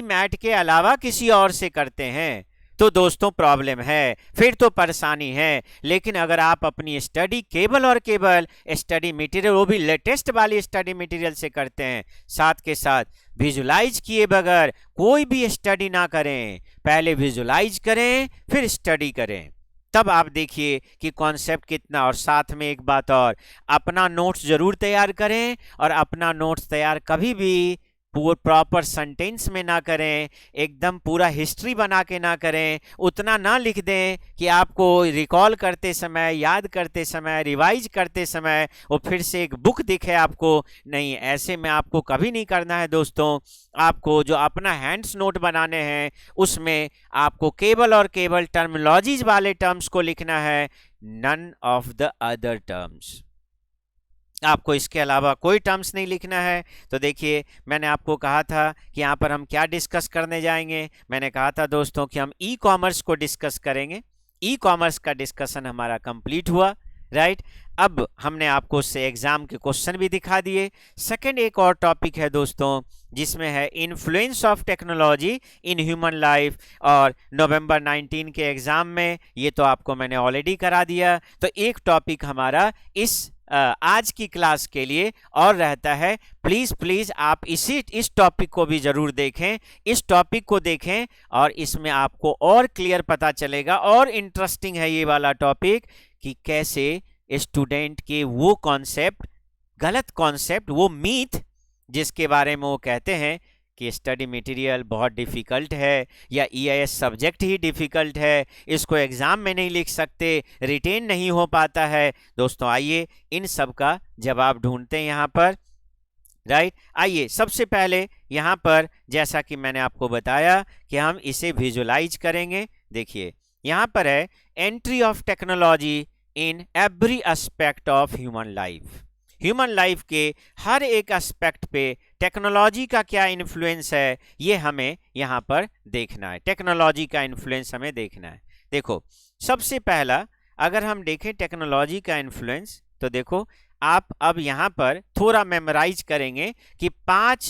मैट के अलावा किसी और से करते हैं तो दोस्तों प्रॉब्लम है, फिर तो परेशानी है। लेकिन अगर आप अपनी स्टडी केवल और केवल स्टडी मटेरियल, वो भी लेटेस्ट वाली स्टडी मटेरियल से करते हैं, साथ के साथ विजुलाइज किए बगैर कोई भी स्टडी ना करें, पहले विजुलाइज करें फिर स्टडी करें, तब आप देखिए कि कॉन्सेप्ट कितना। और साथ में एक बात और, अपना नोट्स जरूर तैयार करें, और अपना नोट्स तैयार कभी भी प्रॉपर सेंटेंस में ना करें, एकदम पूरा हिस्ट्री बना के ना करें, उतना ना लिख दें कि आपको रिकॉल करते समय, याद करते समय, रिवाइज करते समय वो फिर से एक बुक दिखे आपको। नहीं, ऐसे में आपको कभी नहीं करना है दोस्तों। आपको जो अपना हैंड्स नोट बनाने हैं उसमें आपको केवल और केवल टर्मिनोलॉजीज वाले टर्म्स को लिखना है, none of the other terms. आपको इसके अलावा कोई टर्म्स नहीं लिखना है। तो देखिए मैंने आपको कहा था कि यहाँ पर हम क्या डिस्कस करने जाएंगे। मैंने कहा था दोस्तों कि हम ई कॉमर्स को डिस्कस करेंगे। ई कॉमर्स का डिस्कशन हमारा कंप्लीट हुआ, राइट। अब हमने आपको उससे एग्जाम के क्वेश्चन भी दिखा दिए। सेकंड एक और टॉपिक है दोस्तों, जिसमें है influence of technology in human life, और नवंबर 19 के एग्जाम में ये तो आपको मैंने ऑलरेडी करा दिया। तो एक टॉपिक हमारा इस आज की क्लास के लिए और रहता है, प्लीज आप इस टॉपिक को भी जरूर देखें, इस टॉपिक को देखें और इसमें आपको और क्लियर पता चलेगा। और इंटरेस्टिंग है ये वाला टॉपिक कि कैसे स्टूडेंट के वो कॉन्सेप्ट, गलत कॉन्सेप्ट, वो मीथ जिसके बारे में वो कहते हैं कि स्टडी मटेरियल बहुत डिफ़िकल्ट है या EIS सब्जेक्ट ही डिफ़िकल्ट है, इसको एग्ज़ाम में नहीं लिख सकते, रिटेन नहीं हो पाता है। दोस्तों आइए इन सब का जवाब ढूंढते हैं यहाँ पर, राइट। आइए सबसे पहले यहाँ पर जैसा कि मैंने आपको बताया कि हम इसे विजुलाइज करेंगे। देखिए यहाँ पर है entry of technology in every aspect of human life. Human life के हर एक एस्पेक्ट पे टेक्नोलॉजी का क्या इन्फ्लुएंस है ये हमें यहाँ पर देखना है, टेक्नोलॉजी का इन्फ्लुएंस हमें देखना है। देखो सबसे पहला अगर हम देखें टेक्नोलॉजी का इन्फ्लुएंस, तो देखो आप अब यहाँ पर थोड़ा मेमोराइज करेंगे कि 5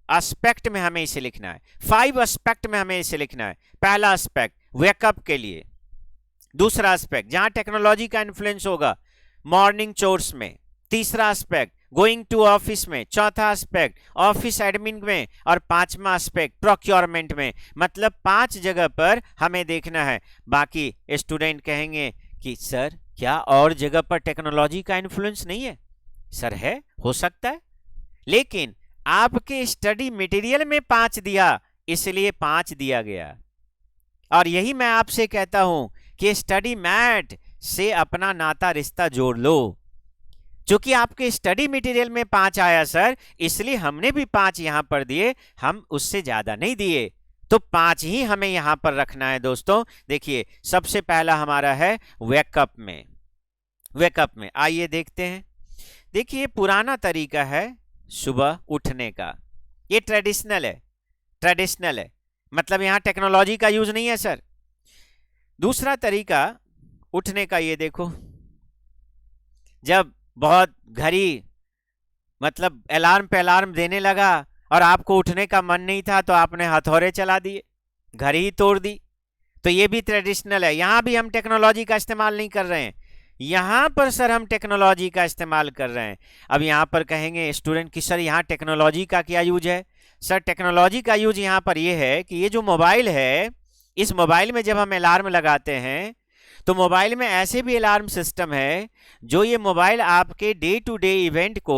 एस्पेक्ट में हमें इसे लिखना है, 5 एस्पेक्ट में हमें इसे लिखना है। पहला एस्पेक्ट वेकअप के लिए, दूसरा एस्पेक्ट जहां टेक्नोलॉजी का इन्फ्लुएंस होगा मॉर्निंग चोर्स में, तीसरा एस्पेक्ट गोइंग टू ऑफिस में, चौथा एस्पेक्ट ऑफिस एडमिन में और पांचवा एस्पेक्ट प्रोक्योरमेंट में। मतलब 5 जगह पर हमें देखना है। बाकी स्टूडेंट कहेंगे कि सर क्या और जगह पर टेक्नोलॉजी का इन्फ्लुएंस नहीं है? सर है, हो सकता है, लेकिन आपके स्टडी मटेरियल में 5 दिया इसलिए 5 दिया गया। और यही मैं आपसे कहता हूं कि स्टडी मैट से अपना नाता रिश्ता जोड़ लो। चूंकि आपके स्टडी मटेरियल में 5 आया सर, इसलिए हमने भी 5 यहां पर दिए, हम उससे ज्यादा नहीं दिए, तो 5 ही हमें यहां पर रखना है। दोस्तों देखिए सबसे पहला हमारा है वेकअप में। वेकअप में आइए देखते हैं। देखिए पुराना तरीका है सुबह उठने का, ये ट्रेडिशनल है, ट्रेडिशनल है, मतलब यहां टेक्नोलॉजी का यूज नहीं है सर। दूसरा तरीका उठने का, ये देखो जब बहुत घड़ी मतलब अलार्म पे अलार्म देने लगा और आपको उठने का मन नहीं था तो आपने हथौड़े चला दिए, घड़ी ही तोड़ दी, तो ये भी ट्रेडिशनल है। यहां भी हम टेक्नोलॉजी का इस्तेमाल नहीं कर रहे हैं, यहां पर सर हम टेक्नोलॉजी का इस्तेमाल कर रहे हैं। अब यहां पर कहेंगे स्टूडेंट कि सर यहां टेक्नोलॉजी का क्या यूज है? सर टेक्नोलॉजी का यूज यहां पर ये है कि ये जो मोबाइल है, इस मोबाइल में जब हम अलार्म लगाते हैं तो मोबाइल में ऐसे भी अलार्म सिस्टम है जो ये मोबाइल आपके डे टू डे इवेंट को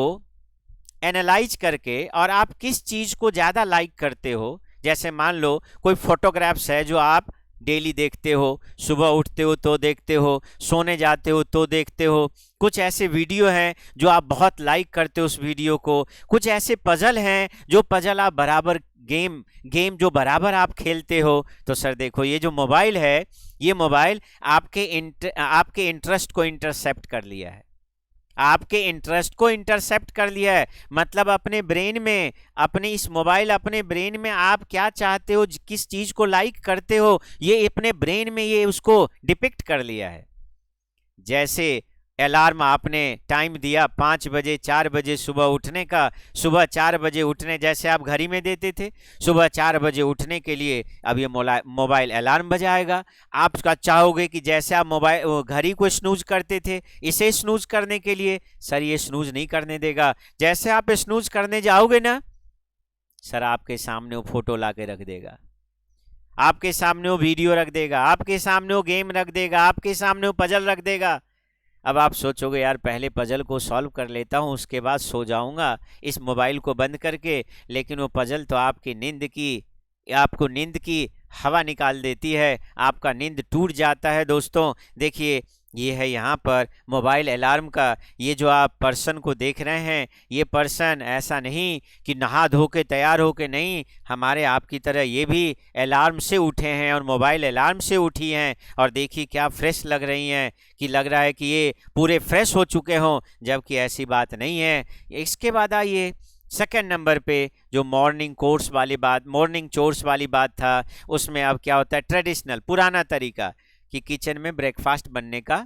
एनालाइज करके और आप किस चीज को ज्यादा लाइक करते हो, जैसे मान लो कोई फोटोग्राफ्स है जो आप डेली देखते हो, सुबह उठते हो तो देखते हो, सोने जाते हो तो देखते हो, कुछ ऐसे वीडियो हैं जो आप बहुत लाइक करते हो उस वीडियो को, कुछ ऐसे पजल हैं जो पजल आप बराबर गेम जो बराबर आप खेलते हो। तो सर देखो ये जो मोबाइल है, ये मोबाइल आपके इंटरेस्ट को इंटरसेप्ट कर लिया है, आपके इंटरेस्ट को इंटरसेप्ट कर लिया है। मतलब अपने ब्रेन में, अपने इस मोबाइल अपने ब्रेन में आप क्या चाहते हो, किस चीज को लाइक करते हो, ये अपने ब्रेन में ये उसको डिपिक्ट कर लिया है। जैसे अलार्म आपने टाइम दिया 5 बजे 4 बजे सुबह उठने का, सुबह 4 बजे उठने जैसे आप घड़ी में देते थे, सुबह 4 बजे उठने के लिए अब ये मोबाइल अलार्म बजाएगा। आप चाहोगे कि जैसे आप मोबाइल घड़ी को स्नूज करते थे, इसे स्नूज करने के लिए सर ये स्नूज नहीं करने देगा। जैसे आप स्नूज करने जाओगे ना, सर आपके सामने वो फोटो ला के रख देगा, आपके सामने वो वीडियो रख देगा, आपके सामने वो गेम रख देगा, आपके सामने वो पजल रख देगा। अब आप सोचोगे यार पहले पजल को सॉल्व कर लेता हूँ, उसके बाद सो जाऊंगा इस मोबाइल को बंद करके, लेकिन वो पजल तो आपको नींद की हवा निकाल देती है, आपका नींद टूट जाता है। दोस्तों देखिए ये है यहाँ पर मोबाइल अलार्म का, ये जो आप पर्सन को देख रहे हैं, ये पर्सन ऐसा नहीं कि नहा धो के तैयार हो के, नहीं, हमारे आपकी तरह ये भी अलार्म से उठे हैं और मोबाइल अलार्म से उठी हैं, और देखिए क्या फ्रेश लग रही हैं, कि लग रहा है कि ये पूरे फ्रेश हो चुके हों, जबकि ऐसी बात नहीं है। इसके बाद आइए सेकंड नंबर पे जो मॉर्निंग चोर्स वाली बात था, उसमें अब क्या होता है, ट्रेडिशनल पुराना तरीका कि किचन में ब्रेकफास्ट बनने का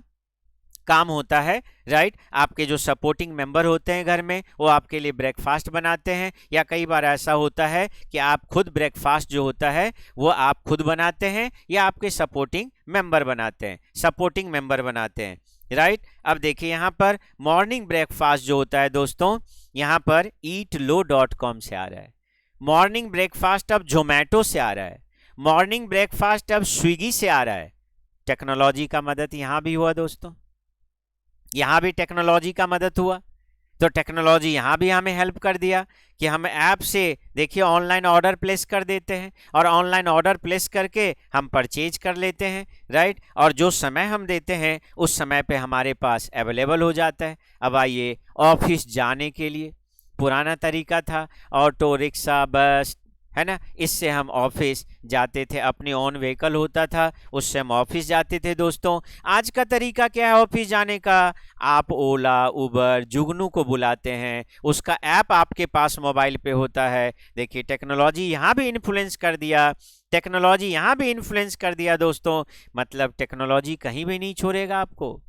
काम होता है, राइट। आपके जो सपोर्टिंग मेंबर होते हैं घर में, वो आपके लिए ब्रेकफास्ट बनाते हैं, या कई बार ऐसा होता है कि आप खुद ब्रेकफास्ट जो होता है वो आप खुद बनाते हैं या आपके सपोर्टिंग मेंबर बनाते हैं, राइट। अब देखिए यहाँ पर मॉर्निंग ब्रेकफास्ट जो होता है दोस्तों, यहाँ पर eatlo.com से आ रहा है। मॉर्निंग ब्रेकफास्ट अब जोमेटो से आ रहा है। मॉर्निंग ब्रेकफास्ट अब स्विगी से आ रहा है। टेक्नोलॉजी का मदद यहाँ भी हुआ दोस्तों, यहाँ भी टेक्नोलॉजी का मदद हुआ। तो टेक्नोलॉजी यहाँ भी हमें हेल्प कर दिया कि हम ऐप से देखिए ऑनलाइन ऑर्डर प्लेस कर देते हैं और ऑनलाइन ऑर्डर प्लेस करके हम परचेज कर लेते हैं, राइट। और जो समय हम देते हैं उस समय पे हमारे पास अवेलेबल हो जाता है। अब आइए ऑफिस जाने के लिए, पुराना तरीका था ऑटो रिक्शा बस, है ना, इससे हम ऑफिस जाते थे, अपनी ओन व्हीकल होता था, उससे हम ऑफिस जाते थे दोस्तों। आज का तरीका क्या है ऑफिस जाने का? आप ओला उबर जुगनू को बुलाते हैं, उसका ऐप आपके पास मोबाइल पे होता है। देखिए टेक्नोलॉजी यहाँ भी इन्फ्लुएंस कर दिया, टेक्नोलॉजी यहाँ भी इन्फ्लुएंस कर दिया दोस्तों। मतलब टेक्नोलॉजी कहीं भी नहीं छोड़ेगा आपको,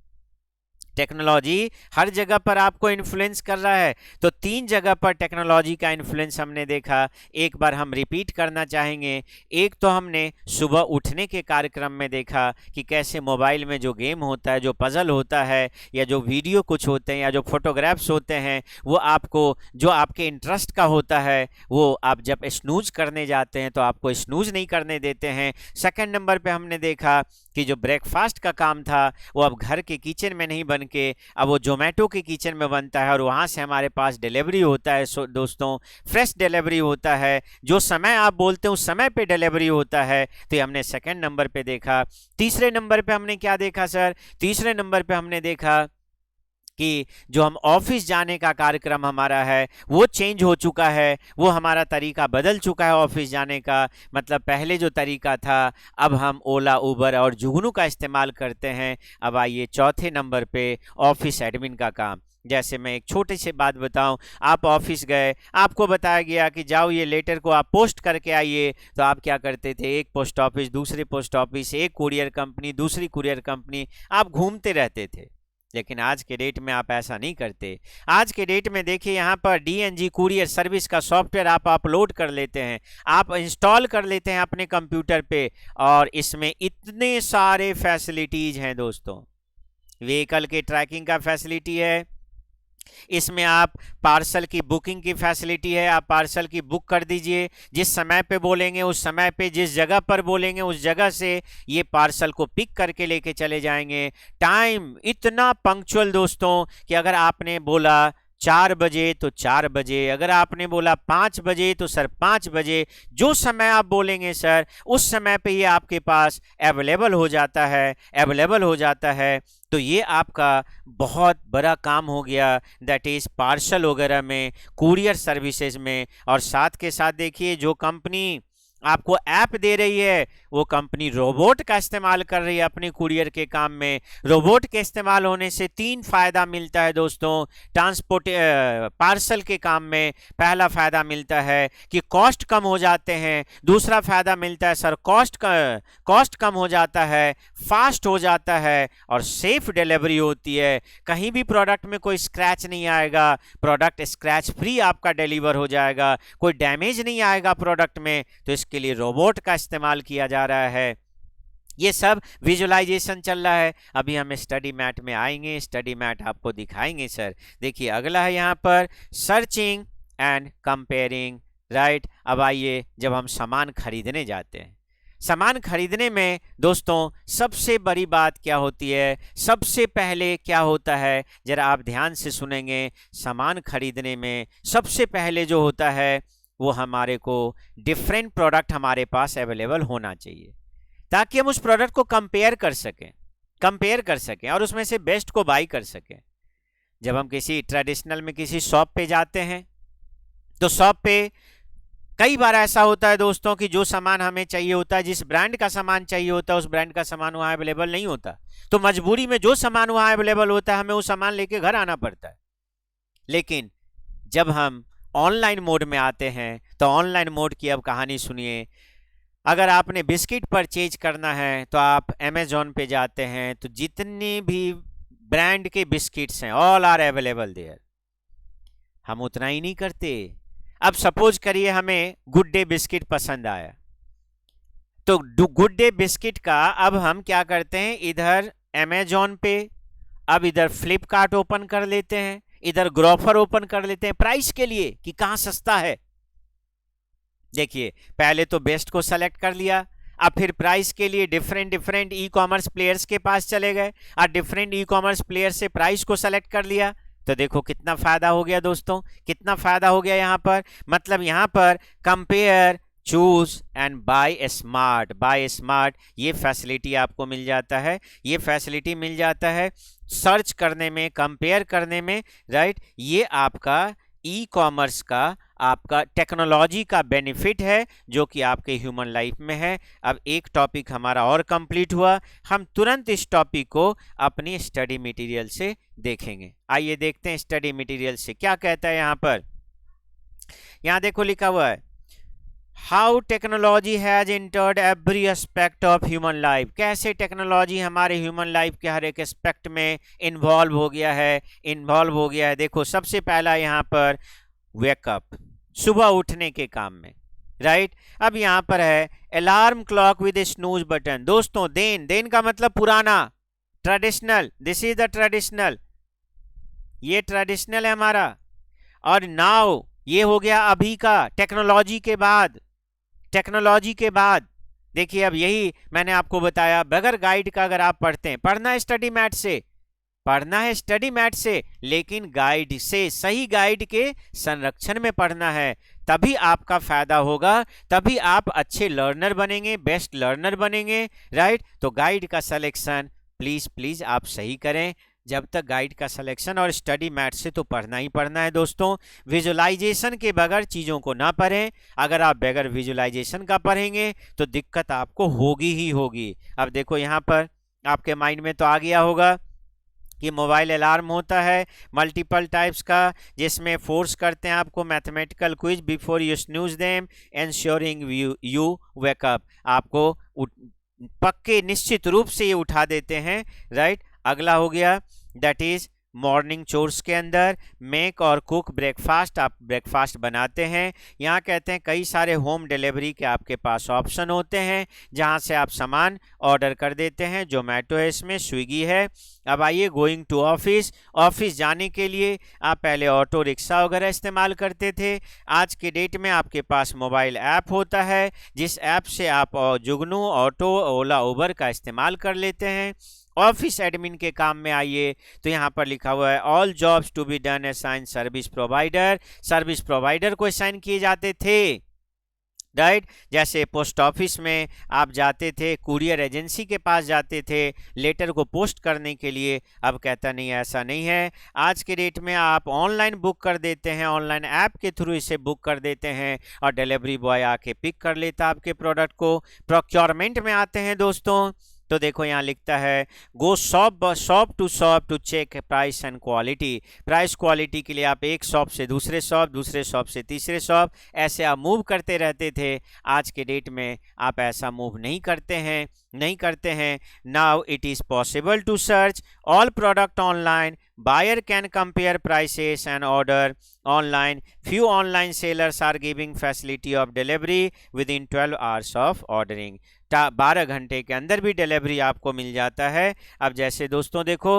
टेक्नोलॉजी हर जगह पर आपको इन्फ्लुएंस कर रहा है। तो 3 जगह पर टेक्नोलॉजी का इन्फ्लुएंस हमने देखा, एक बार हम रिपीट करना चाहेंगे। एक तो हमने सुबह उठने के कार्यक्रम में देखा कि कैसे मोबाइल में जो गेम होता है, जो पजल होता है, या जो वीडियो कुछ होते हैं, या जो फोटोग्राफ्स होते हैं, वो आपको जो आपके इंटरेस्ट का होता है वो आप जब स्नूज करने जाते हैं तो आपको स्नूज नहीं करने देते हैं। सेकंड नंबर पे हमने देखा कि जो ब्रेकफास्ट का काम था वो अब घर के किचन में नहीं बन के अब वो जोमेटो के किचन में बनता है और वहाँ से हमारे पास डिलीवरी होता है दोस्तों, फ्रेश डिलीवरी होता है, जो समय आप बोलते हैं उस समय पे डिलीवरी होता है। तो ये हमने सेकंड नंबर पे देखा। तीसरे नंबर पे हमने क्या देखा सर? तीसरे नंबर पे हमने देखा कि जो हम ऑफिस जाने का कार्यक्रम हमारा है वो चेंज हो चुका है, वो हमारा तरीका बदल चुका है ऑफिस जाने का। मतलब पहले जो तरीका था अब हम ओला उबर और जुगनू का इस्तेमाल करते हैं। अब आइए चौथे नंबर पे ऑफिस एडमिन का काम। जैसे मैं एक छोटी सी बात बताऊं, आप ऑफिस गए, आपको बताया गया कि जाओ ये लेटर को आप पोस्ट करके आइए, तो आप क्या करते थे? एक पोस्ट ऑफिस दूसरे पोस्ट ऑफिस, एक कुरियर कंपनी दूसरी कुरियर कंपनी, आप घूमते रहते थे। लेकिन आज के डेट में आप ऐसा नहीं करते। आज के डेट में देखिए यहाँ पर डीएनजी कुरियर सर्विस का सॉफ्टवेयर आप अपलोड कर लेते हैं, आप इंस्टॉल कर लेते हैं अपने कंप्यूटर पे, और इसमें इतने सारे फैसिलिटीज हैं दोस्तों। व्हीकल के ट्रैकिंग का फैसिलिटी है, इसमें आप पार्सल की बुकिंग की फैसिलिटी है, आप पार्सल की बुक कर दीजिए, जिस समय पे बोलेंगे उस समय पे, जिस जगह पर बोलेंगे उस जगह से ये पार्सल को पिक करके लेके चले जाएंगे। टाइम इतना पंक्चुअल दोस्तों कि अगर आपने बोला 4 बजे तो 4 बजे, अगर आपने बोला 5 बजे तो सर 5 बजे, जो समय आप बोलेंगे सर उस समय पे ये आपके पास अवेलेबल हो जाता है, अवेलेबल हो जाता है। तो ये आपका बहुत बड़ा काम हो गया, दैट इज़ पार्सल वगैरह में, कुरियर सर्विसेज में। और साथ के साथ देखिए जो कंपनी आपको ऐप दे रही है वो कंपनी रोबोट का इस्तेमाल कर रही है अपने कुरियर के काम में। रोबोट के इस्तेमाल होने से 3 फायदा मिलता है दोस्तों ट्रांसपोर्ट पार्सल के काम में। पहला फायदा मिलता है कि कॉस्ट कम हो जाते हैं, दूसरा फायदा मिलता है सर कॉस्ट कम हो जाता है, फास्ट हो जाता है और सेफ डिलीवरी होती है। कहीं भी प्रोडक्ट में कोई स्क्रैच नहीं आएगा, प्रोडक्ट स्क्रैच फ्री आपका डिलीवर हो जाएगा, कोई डैमेज नहीं आएगा प्रोडक्ट में। तो इसके लिए रोबोट का इस्तेमाल किया जा रहा है। ये सब विजुअलाइजेशन चल रहा है। अभी हम स्टडी मैट में आएंगे, स्टडी मैट आपको दिखाएंगे सर। देखिए अगला है यहाँ पर सर्चिंग एंड कंपेयरिंग, राइट। अब आइए जब हम सामान खरीदने जाते हैं, सामान खरीदने में दोस्तों सबसे बड़ी बात क्या होती है? सबसे पहले क्या होता है जरा आप ध्यान से सुनेंगे। सामान खरीदने में सबसे पहले जो होता है वो हमारे को डिफरेंट प्रोडक्ट हमारे पास अवेलेबल होना चाहिए, ताकि हम उस प्रोडक्ट को कंपेयर कर सकें और उसमें से बेस्ट को बाई कर सकें। जब हम किसी ट्रेडिशनल में किसी शॉप पे जाते हैं तो शॉप पे कई बार ऐसा होता है दोस्तों कि जो सामान हमें चाहिए होता है, जिस ब्रांड का सामान चाहिए होता है, उस ब्रांड का सामान वहां अवेलेबल नहीं होता। तो मजबूरी में जो सामान वहां अवेलेबल होता है हमें वो सामान लेके घर आना पड़ता है। लेकिन जब हम ऑनलाइन मोड में आते हैं तो ऑनलाइन मोड की अब कहानी सुनिए। अगर आपने बिस्किट परचेज करना है तो आप अमेजोन पे जाते हैं, तो जितने भी ब्रांड के बिस्किट्स हैं ऑल आर अवेलेबल देयर। हम उतना ही नहीं करते। अब सपोज करिए हमें गुड डे बिस्किट पसंद आया, तो गुड डे बिस्किट का अब हम क्या करते हैं, इधर अमेजोन पे अब इधर फ्लिपकार्ट ओपन कर लेते हैं, इधर ग्रोफर ओपन कर लेते हैं प्राइस के लिए कि कहां सस्ता है। देखिए पहले तो बेस्ट को सेलेक्ट कर लिया, अब फिर प्राइस के लिए डिफरेंट ई कॉमर्स प्लेयर्स के पास चले गए और डिफरेंट ई कॉमर्स प्लेयर से प्राइस को सेलेक्ट कर लिया। तो देखो कितना फायदा हो गया दोस्तों, कितना फायदा हो गया यहां पर। मतलब यहां पर compare, choose and buy smart ये फैसिलिटी आपको मिल जाता है, ये फैसिलिटी मिल जाता है सर्च करने में, कंपेयर करने में, राइट। ये आपका ई कॉमर्स का, आपका टेक्नोलॉजी का बेनिफिट है जो कि आपके ह्यूमन लाइफ में है। अब एक टॉपिक हमारा और कंप्लीट हुआ, हम तुरंत इस टॉपिक को अपनी स्टडी मटेरियल से देखेंगे। आइए देखते हैं स्टडी मटेरियल से क्या कहता है। यहाँ पर यहाँ देखो लिखा हुआ है how technology has entered every aspect of human life. कैसे टेक्नोलॉजी हमारे ह्यूमन लाइफ के हर एक एस्पेक्ट में इन्वॉल्व हो गया है। देखो सबसे पहला यहाँ पर वेकअप, सुबह उठने के काम में, राइट। अब यहाँ पर है alarm clock with snooze button. दोस्तों देन का मतलब पुराना, traditional, this is the traditional, ये ट्रेडिशनल है हमारा। और नाउ ये हो गया अभी का, टेक्नोलॉजी के बाद। देखिए अब यही मैंने आपको बताया, बगैर गाइड का अगर आप पढ़ते हैं, पढ़ना है स्टडी मैट से, लेकिन गाइड से, सही गाइड के संरक्षण में पढ़ना है, तभी आपका फायदा होगा, तभी आप अच्छे लर्नर बनेंगे, बेस्ट लर्नर बनेंगे, राइट। तो गाइड का सिलेक्शन प्लीज आप सही करें। जब तक गाइड का सिलेक्शन और स्टडी मैट से तो पढ़ना ही पढ़ना है दोस्तों। विजुअलाइजेशन के बगैर चीज़ों को ना पढ़ें। अगर आप बगैर विजुअलाइजेशन का पढ़ेंगे तो दिक्कत आपको होगी ही होगी। अब देखो यहाँ पर आपके माइंड में तो आ गया होगा कि मोबाइल अलार्म होता है मल्टीपल टाइप्स का, जिसमें फोर्स करते हैं आपको mathematical quiz before you snooze them ensuring you wake up. आपको पक्के निश्चित रूप से ये उठा देते हैं, राइट। अगला हो गया दैट इज मॉर्निंग चोर्स के अंदर मेक और कुक ब्रेकफास्ट, आप ब्रेकफास्ट बनाते हैं। यहाँ कहते हैं कई सारे होम डिलीवरी के आपके पास ऑप्शन होते हैं जहाँ से आप सामान ऑर्डर कर देते हैं। जोमेटो है, इसमें स्विगी है। अब आइए गोइंग टू ऑफिस जाने के लिए आप पहले ऑटो रिक्शा वगैरह इस्तेमाल करते थे। आज के डेट में आपके पास मोबाइल ऐप होता है, जिस ऐप से आप जुगनू, ऑटो, ओला, उबर का इस्तेमाल कर लेते हैं। ऑफिस एडमिन के काम में आइए तो यहाँ पर लिखा हुआ है all jobs to be done assign service provider को असाइन किए जाते थे, राइट। जैसे पोस्ट ऑफिस में आप जाते थे, कुरियर एजेंसी के पास जाते थे लेटर को पोस्ट करने के लिए। अब कहता नहीं, ऐसा नहीं है। आज के डेट में आप ऑनलाइन बुक कर देते हैं, ऑनलाइन ऐप के थ्रू इसे बुक कर देते हैं और डिलीवरी बॉय आके पिक कर लेता आपके प्रोडक्ट को। प्रोक्योरमेंट में आते हैं दोस्तों तो देखो यहाँ लिखता है go shop to check price and quality. Price quality के लिए आप एक शॉप से दूसरे शॉप से तीसरे शॉप, ऐसे आप मूव करते रहते थे। आज के डेट में आप ऐसा मूव नहीं करते हैं। Now it is possible to search all product online, buyer can compare prices and order online. Few online sellers are giving facility of delivery within 12 hours of ordering. 12 घंटे के अंदर भी डिलीवरी आपको मिल जाता है। अब जैसे दोस्तों देखो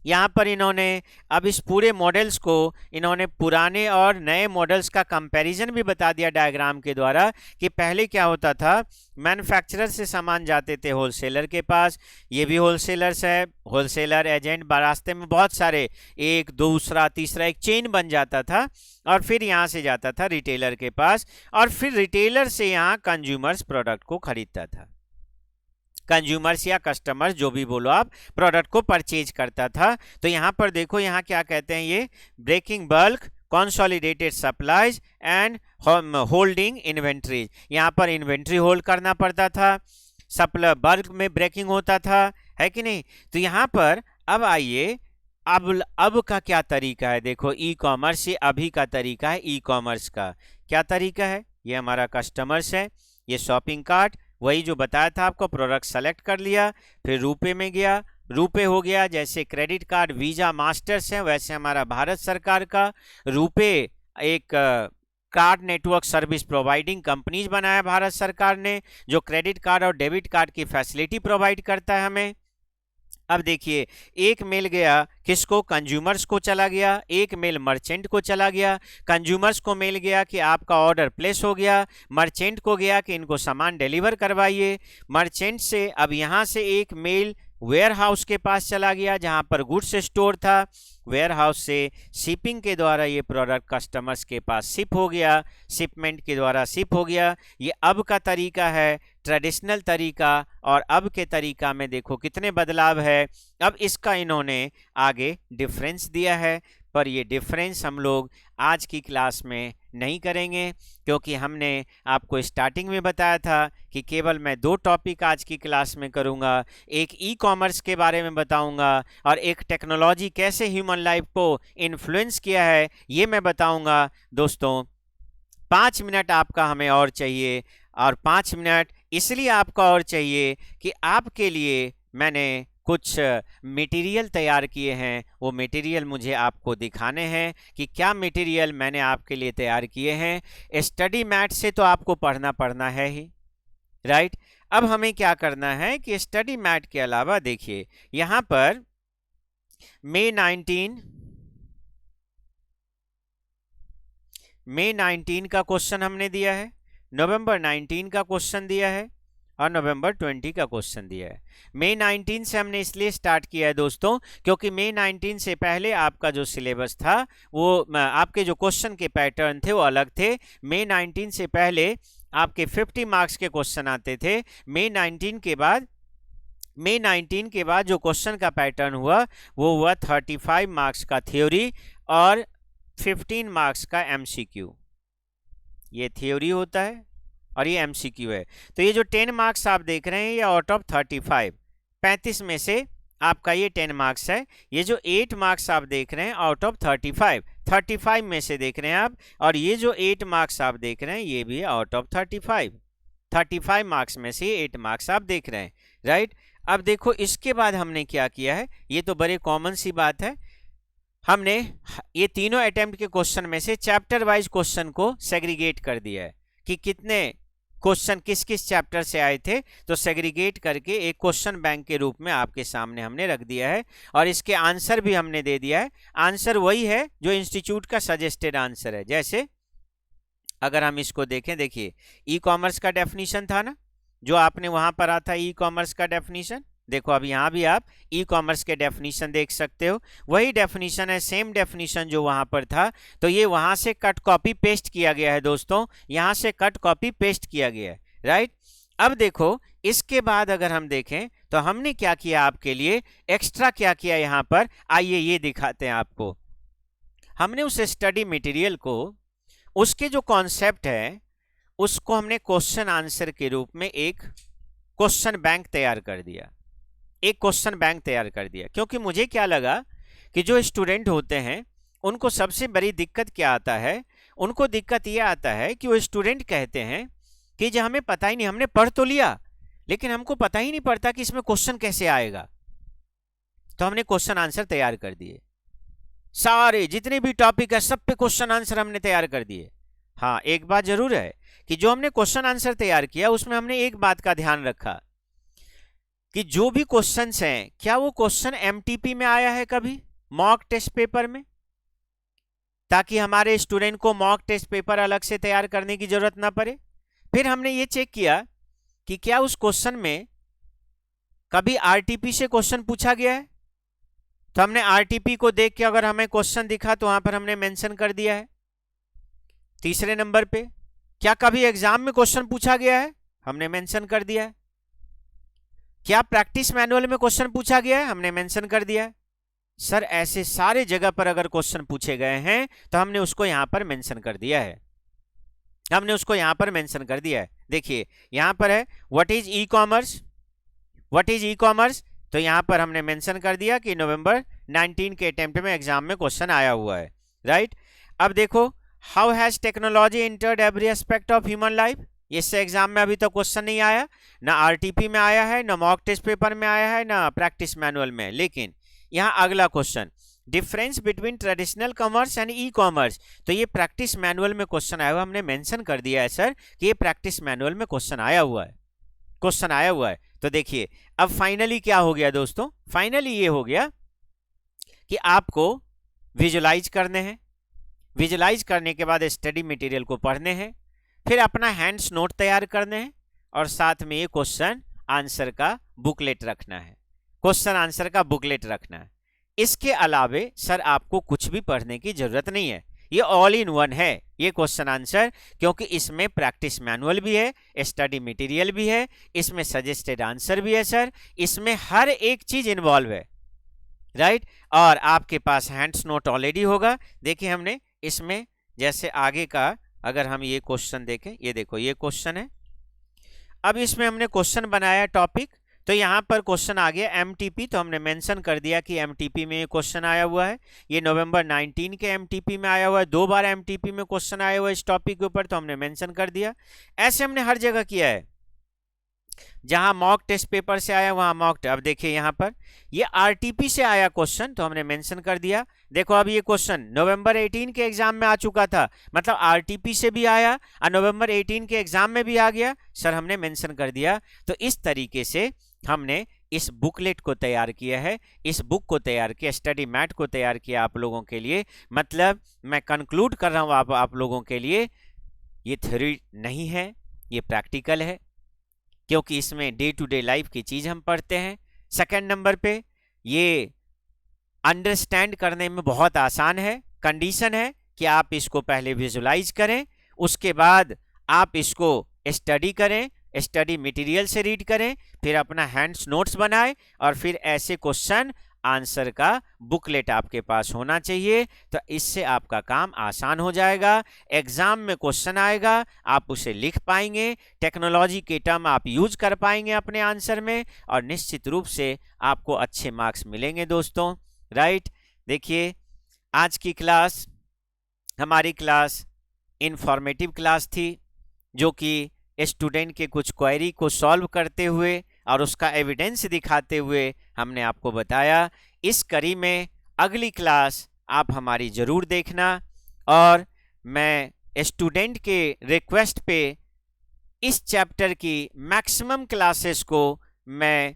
यहाँ पर इन्होंने अब इस पूरे मॉडल्स को इन्होंने पुराने और नए मॉडल्स का कंपैरिजन भी बता दिया डायग्राम के द्वारा कि पहले क्या होता था, मैन्युफैक्चरर से सामान जाते थे होलसेलर के पास। ये भी होलसेलर्स है, होलसेलर एजेंट, रास्ते में बहुत सारे, एक दूसरा तीसरा एक चेन बन जाता था और फिर यहाँ से जाता था रिटेलर के पास और फिर रिटेलर से यहाँ कंज्यूमर्स प्रोडक्ट को खरीदता था। कंज्यूमर्स या कस्टमर्स जो भी बोलो आप, प्रोडक्ट को परचेज करता था। तो यहाँ पर देखो यहाँ क्या कहते हैं, ये breaking bulk, consolidated supplies and holding inventories. यहाँ पर इन्वेंट्री होल्ड करना पड़ता था, सप्लाई बल्क में ब्रेकिंग होता था, है कि नहीं। तो यहाँ पर अब आइए अब का क्या तरीका है। देखो ई कॉमर्स, ये अभी का तरीका है। ई कॉमर्स का क्या तरीका है, ये हमारा कस्टमर्स है, ये शॉपिंग कार्ट, वही जो बताया था आपको, प्रोडक्ट सेलेक्ट कर लिया, फिर रुपए में गया, रुपए हो गया। जैसे क्रेडिट कार्ड, वीजा, मास्टर्स है, वैसे हमारा भारत सरकार का रुपए एक card network service providing companies बनाया भारत सरकार ने, जो क्रेडिट कार्ड और डेबिट कार्ड की फैसिलिटी प्रोवाइड करता है हमें। अब देखिए, एक मेल गया किसको, कंज्यूमर्स को चला गया, एक मेल मर्चेंट को चला गया। कंज्यूमर्स को मेल गया कि आपका ऑर्डर प्लेस हो गया, मर्चेंट को गया कि इनको सामान डिलीवर करवाइए। मर्चेंट से अब यहाँ से एक मेल वेयर हाउस के पास चला गया जहाँ पर गुड्स स्टोर था। वेयर हाउस से शिपिंग के द्वारा ये प्रोडक्ट कस्टमर्स के पास शिप हो गया, शिपमेंट के द्वारा शिप हो गया। ये अब का तरीका है, ट्रेडिशनल तरीका, और अब के तरीका में देखो कितने बदलाव है। अब इसका इन्होंने आगे डिफरेंस दिया है, पर ये डिफरेंस हम लोग आज की क्लास में नहीं करेंगे, क्योंकि हमने आपको स्टार्टिंग में बताया था कि केवल मैं 2 टॉपिक आज की क्लास में करूंगा। एक ई कॉमर्स के बारे में बताऊंगा और एक टेक्नोलॉजी कैसे ह्यूमन लाइफ को इन्फ्लुएंस किया है ये मैं बताऊंगा। दोस्तों 5 मिनट आपका हमें और चाहिए, और 5 मिनट इसलिए आपका और चाहिए कि आपके लिए मैंने कुछ मटेरियल तैयार किए हैं। वो मटेरियल मुझे आपको दिखाने हैं कि क्या मटेरियल मैंने आपके लिए तैयार किए हैं। स्टडी मैट से तो आपको पढ़ना है ही, राइट। अब हमें क्या करना है कि स्टडी मैट के अलावा देखिए यहाँ पर मई 19 का क्वेश्चन हमने दिया है, नवंबर 19 का क्वेश्चन दिया है, और नवंबर 20 का क्वेश्चन दिया है। मई 19 से हमने इसलिए स्टार्ट किया है दोस्तों, क्योंकि मई 19 से पहले आपका जो सिलेबस था, वो आपके जो क्वेश्चन के पैटर्न थे वो अलग थे। मई 19 से पहले आपके 50 मार्क्स के क्वेश्चन आते थे। मई 19 के बाद जो क्वेश्चन का पैटर्न हुआ वो हुआ 35 मार्क्स का थ्योरी और 15 मार्क्स का एमसीक्यू। ये थ्योरी होता है और ये एमसीक्यू है। तो ये जो 10 मार्क्स आप देख रहे हैं ये आउट ऑफ 35 में से आपका ये 10 मार्क्स है। ये जो 8 मार्क्स आप देख रहे हैं आउट ऑफ 35 में से देख रहे हैं आप, और ये जो 8 मार्क्स आप देख रहे हैं ये भी आउट ऑफ 35 मार्क्स में से 8 मार्क्स आप देख रहे हैं, राइट। अब देखो इसके बाद हमने क्या किया है, ये तो बड़े कॉमन सी बात है। हमने ये तीनों अटेम्प्ट के क्वेश्चन में से चैप्टर वाइज क्वेश्चन को सेग्रीगेट कर दिया है कि कितने क्वेश्चन किस किस चैप्टर से आए थे, तो सेग्रीगेट करके एक क्वेश्चन बैंक के रूप में आपके सामने हमने रख दिया है, और इसके आंसर भी हमने दे दिया है। आंसर वही है जो इंस्टीट्यूट का सजेस्टेड आंसर है। जैसे अगर हम इसको देखें, देखिए ई कॉमर्स का डेफिनेशन था ना, जो आपने वहां पर आता है ई कॉमर्स का डेफिनेशन, देखो अब यहाँ भी आप ई कॉमर्स के डेफिनेशन देख सकते हो, वही डेफिनेशन है, सेम डेफिनेशन जो वहां पर था। तो ये वहां से कट कॉपी पेस्ट किया गया है दोस्तों, यहाँ से कट कॉपी पेस्ट किया गया है, राइट। अब देखो इसके बाद अगर हम देखें तो हमने क्या किया आपके लिए, एक्स्ट्रा क्या किया यहाँ पर, आइए ये दिखाते हैं आपको। हमने उस स्टडी मटेरियल को, उसके जो कॉन्सेप्ट है उसको हमने क्वेश्चन आंसर के रूप में एक क्वेश्चन बैंक तैयार कर दिया, क्योंकि मुझे क्या लगा कि जो स्टूडेंट होते हैं उनको सबसे बड़ी दिक्कत क्या आता है, उनको दिक्कत ये आता है कि वो स्टूडेंट कहते हैं कि जो हमें पता ही नहीं, हमने पढ़ तो लिया लेकिन हमको पता ही नहीं पड़ता कि इसमें क्वेश्चन कैसे आएगा। तो हमने क्वेश्चन आंसर तैयार कर दिए, सारे जितने भी टॉपिक है सब पे क्वेश्चन आंसर हमने तैयार कर दिए। हाँ, एक बात जरूर है कि जो हमने क्वेश्चन आंसर तैयार किया उसमें हमने एक बात का ध्यान रखा कि जो भी क्वेश्चंस हैं, क्या वो क्वेश्चन एमटीपी में आया है कभी, मॉक टेस्ट पेपर में, ताकि हमारे स्टूडेंट को मॉक टेस्ट पेपर अलग से तैयार करने की जरूरत ना पड़े। फिर हमने ये चेक किया कि क्या उस क्वेश्चन में कभी आरटीपी से क्वेश्चन पूछा गया है, तो हमने आरटीपी को देख के अगर हमें क्वेश्चन दिखा तो वहां पर हमने मेंशन कर दिया है। तीसरे नंबर पे, क्या कभी एग्जाम में क्वेश्चन पूछा गया है, हमने मेंशन कर दिया है। क्या प्रैक्टिस मैनुअल में क्वेश्चन पूछा गया है, हमने मेंशन कर दिया है। सर ऐसे सारे जगह पर अगर क्वेश्चन पूछे गए हैं तो हमने उसको यहां पर मेंशन कर दिया है, देखिए यहां पर है व्हाट इज ई कॉमर्स, तो यहां पर हमने मेंशन कर दिया कि नवंबर 19 के अटेम्प्ट में एग्जाम में क्वेश्चन आया हुआ है, राइट। अब देखो how has technology entered every aspect of human life, इससे एग्जाम में अभी तक क्वेश्चन नहीं आया, ना आरटीपी में आया है, ना मॉक टेस्ट पेपर में आया है, ना प्रैक्टिस मैनुअल में। लेकिन यहाँ अगला question, difference between traditional commerce and e commerce, तो ये प्रैक्टिस मैनुअल में क्वेश्चन आया हुआ, हमने मेंशन कर दिया है सर कि ये प्रैक्टिस मैनुअल में क्वेश्चन आया हुआ है। क्वेश्चन आया हुआ है। तो देखिए अब फाइनली क्या हो गया दोस्तों, फाइनली ये हो गया कि आपको विजुलाइज करने हैं, विजुलाइज करने के बाद स्टडी मटेरियल को पढ़ने हैं, फिर अपना हैंड्स नोट तैयार करने हैं और साथ में ये क्वेश्चन आंसर का बुकलेट रखना है, क्वेश्चन आंसर का बुकलेट रखना है। इसके अलावे सर आपको कुछ भी पढ़ने की जरूरत नहीं है, ये ऑल इन वन है ये क्वेश्चन आंसर, क्योंकि इसमें प्रैक्टिस मैनुअल भी है, स्टडी मटेरियल भी है, इसमें सजेस्टेड आंसर भी है सर, इसमें हर एक चीज इन्वॉल्व है, राइट। और आपके पास हैंड्स नोट ऑलरेडी होगा। देखिए हमने इसमें जैसे आगे का अगर हम ये क्वेश्चन देखें, ये देखो ये क्वेश्चन है, अब इसमें हमने क्वेश्चन बनाया टॉपिक, तो यहाँ पर क्वेश्चन आ गया एमटीपी, तो हमने मेंशन कर दिया कि एमटीपी में ये क्वेश्चन आया हुआ है, ये नवंबर 19 के एमटीपी में आया हुआ है, 2 बार एमटीपी में क्वेश्चन आया हुआ है इस टॉपिक के ऊपर, तो हमने मेंशन कर दिया। ऐसे हमने हर जगह किया है, जहां मॉक टेस्ट पेपर से आया वहां मॉक। अब देखिए यहाँ पर ये आरटीपी से आया क्वेश्चन, तो हमने मेंशन कर दिया। देखो अब ये क्वेश्चन नवंबर 18 के एग्जाम में आ चुका था, मतलब आरटीपी से भी आया और नवंबर 18 के एग्जाम में भी आ गया सर, हमने मेंशन कर दिया। तो इस तरीके से हमने इस बुकलेट को तैयार किया है, इस बुक को तैयार किया, स्टडी मैट को तैयार किया आप लोगों के लिए। मतलब मैं कंक्लूड कर रहा हूं आप लोगों के लिए, ये थ्योरी नहीं है, ये प्रैक्टिकल है, क्योंकि इसमें डे टू डे लाइफ की चीज हम पढ़ते हैं। सेकंड नंबर पे ये अंडरस्टैंड करने में बहुत आसान है, कंडीशन है कि आप इसको पहले विजुलाइज करें, उसके बाद आप इसको स्टडी करें, स्टडी मटेरियल से रीड करें, फिर अपना हैंड्स नोट्स बनाएं और फिर ऐसे क्वेश्चन आंसर का बुकलेट आपके पास होना चाहिए। तो इससे आपका काम आसान हो जाएगा, एग्जाम में क्वेश्चन आएगा आप उसे लिख पाएंगे, टेक्नोलॉजी के टर्म आप यूज कर पाएंगे अपने आंसर में, और निश्चित रूप से आपको अच्छे मार्क्स मिलेंगे दोस्तों, राइट। देखिए आज की क्लास हमारी क्लास इंफॉर्मेटिव क्लास थी, जो कि स्टूडेंट के कुछ क्वेरी को सॉल्व करते हुए और उसका एविडेंस दिखाते हुए हमने आपको बताया। इस कड़ी में अगली क्लास आप हमारी ज़रूर देखना, और मैं स्टूडेंट के रिक्वेस्ट पे इस चैप्टर की मैक्सिमम क्लासेस को मैं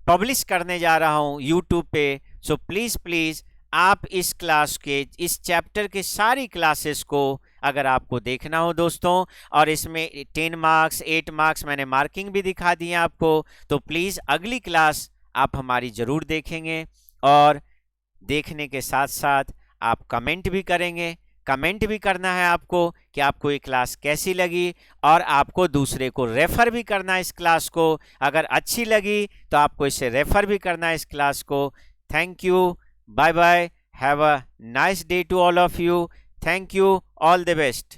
पब्लिश करने जा रहा हूँ यूट्यूब पे। सो प्लीज़ आप इस क्लास के, इस चैप्टर के सारी क्लासेस को अगर आपको देखना हो दोस्तों, और इसमें 10 मार्क्स 8 मार्क्स मैंने मार्किंग भी दिखा दी है आपको, तो प्लीज़ अगली क्लास आप हमारी ज़रूर देखेंगे, और देखने के साथ साथ आप कमेंट भी करेंगे। कमेंट भी करना है आपको कि आपको ये क्लास कैसी लगी, और आपको दूसरे को रेफ़र भी करना है इस क्लास को, अगर अच्छी लगी तो आपको इसे रेफ़र भी करना है इस क्लास को। Thank you, bye bye, have a nice day to all of you, thank you, all the best।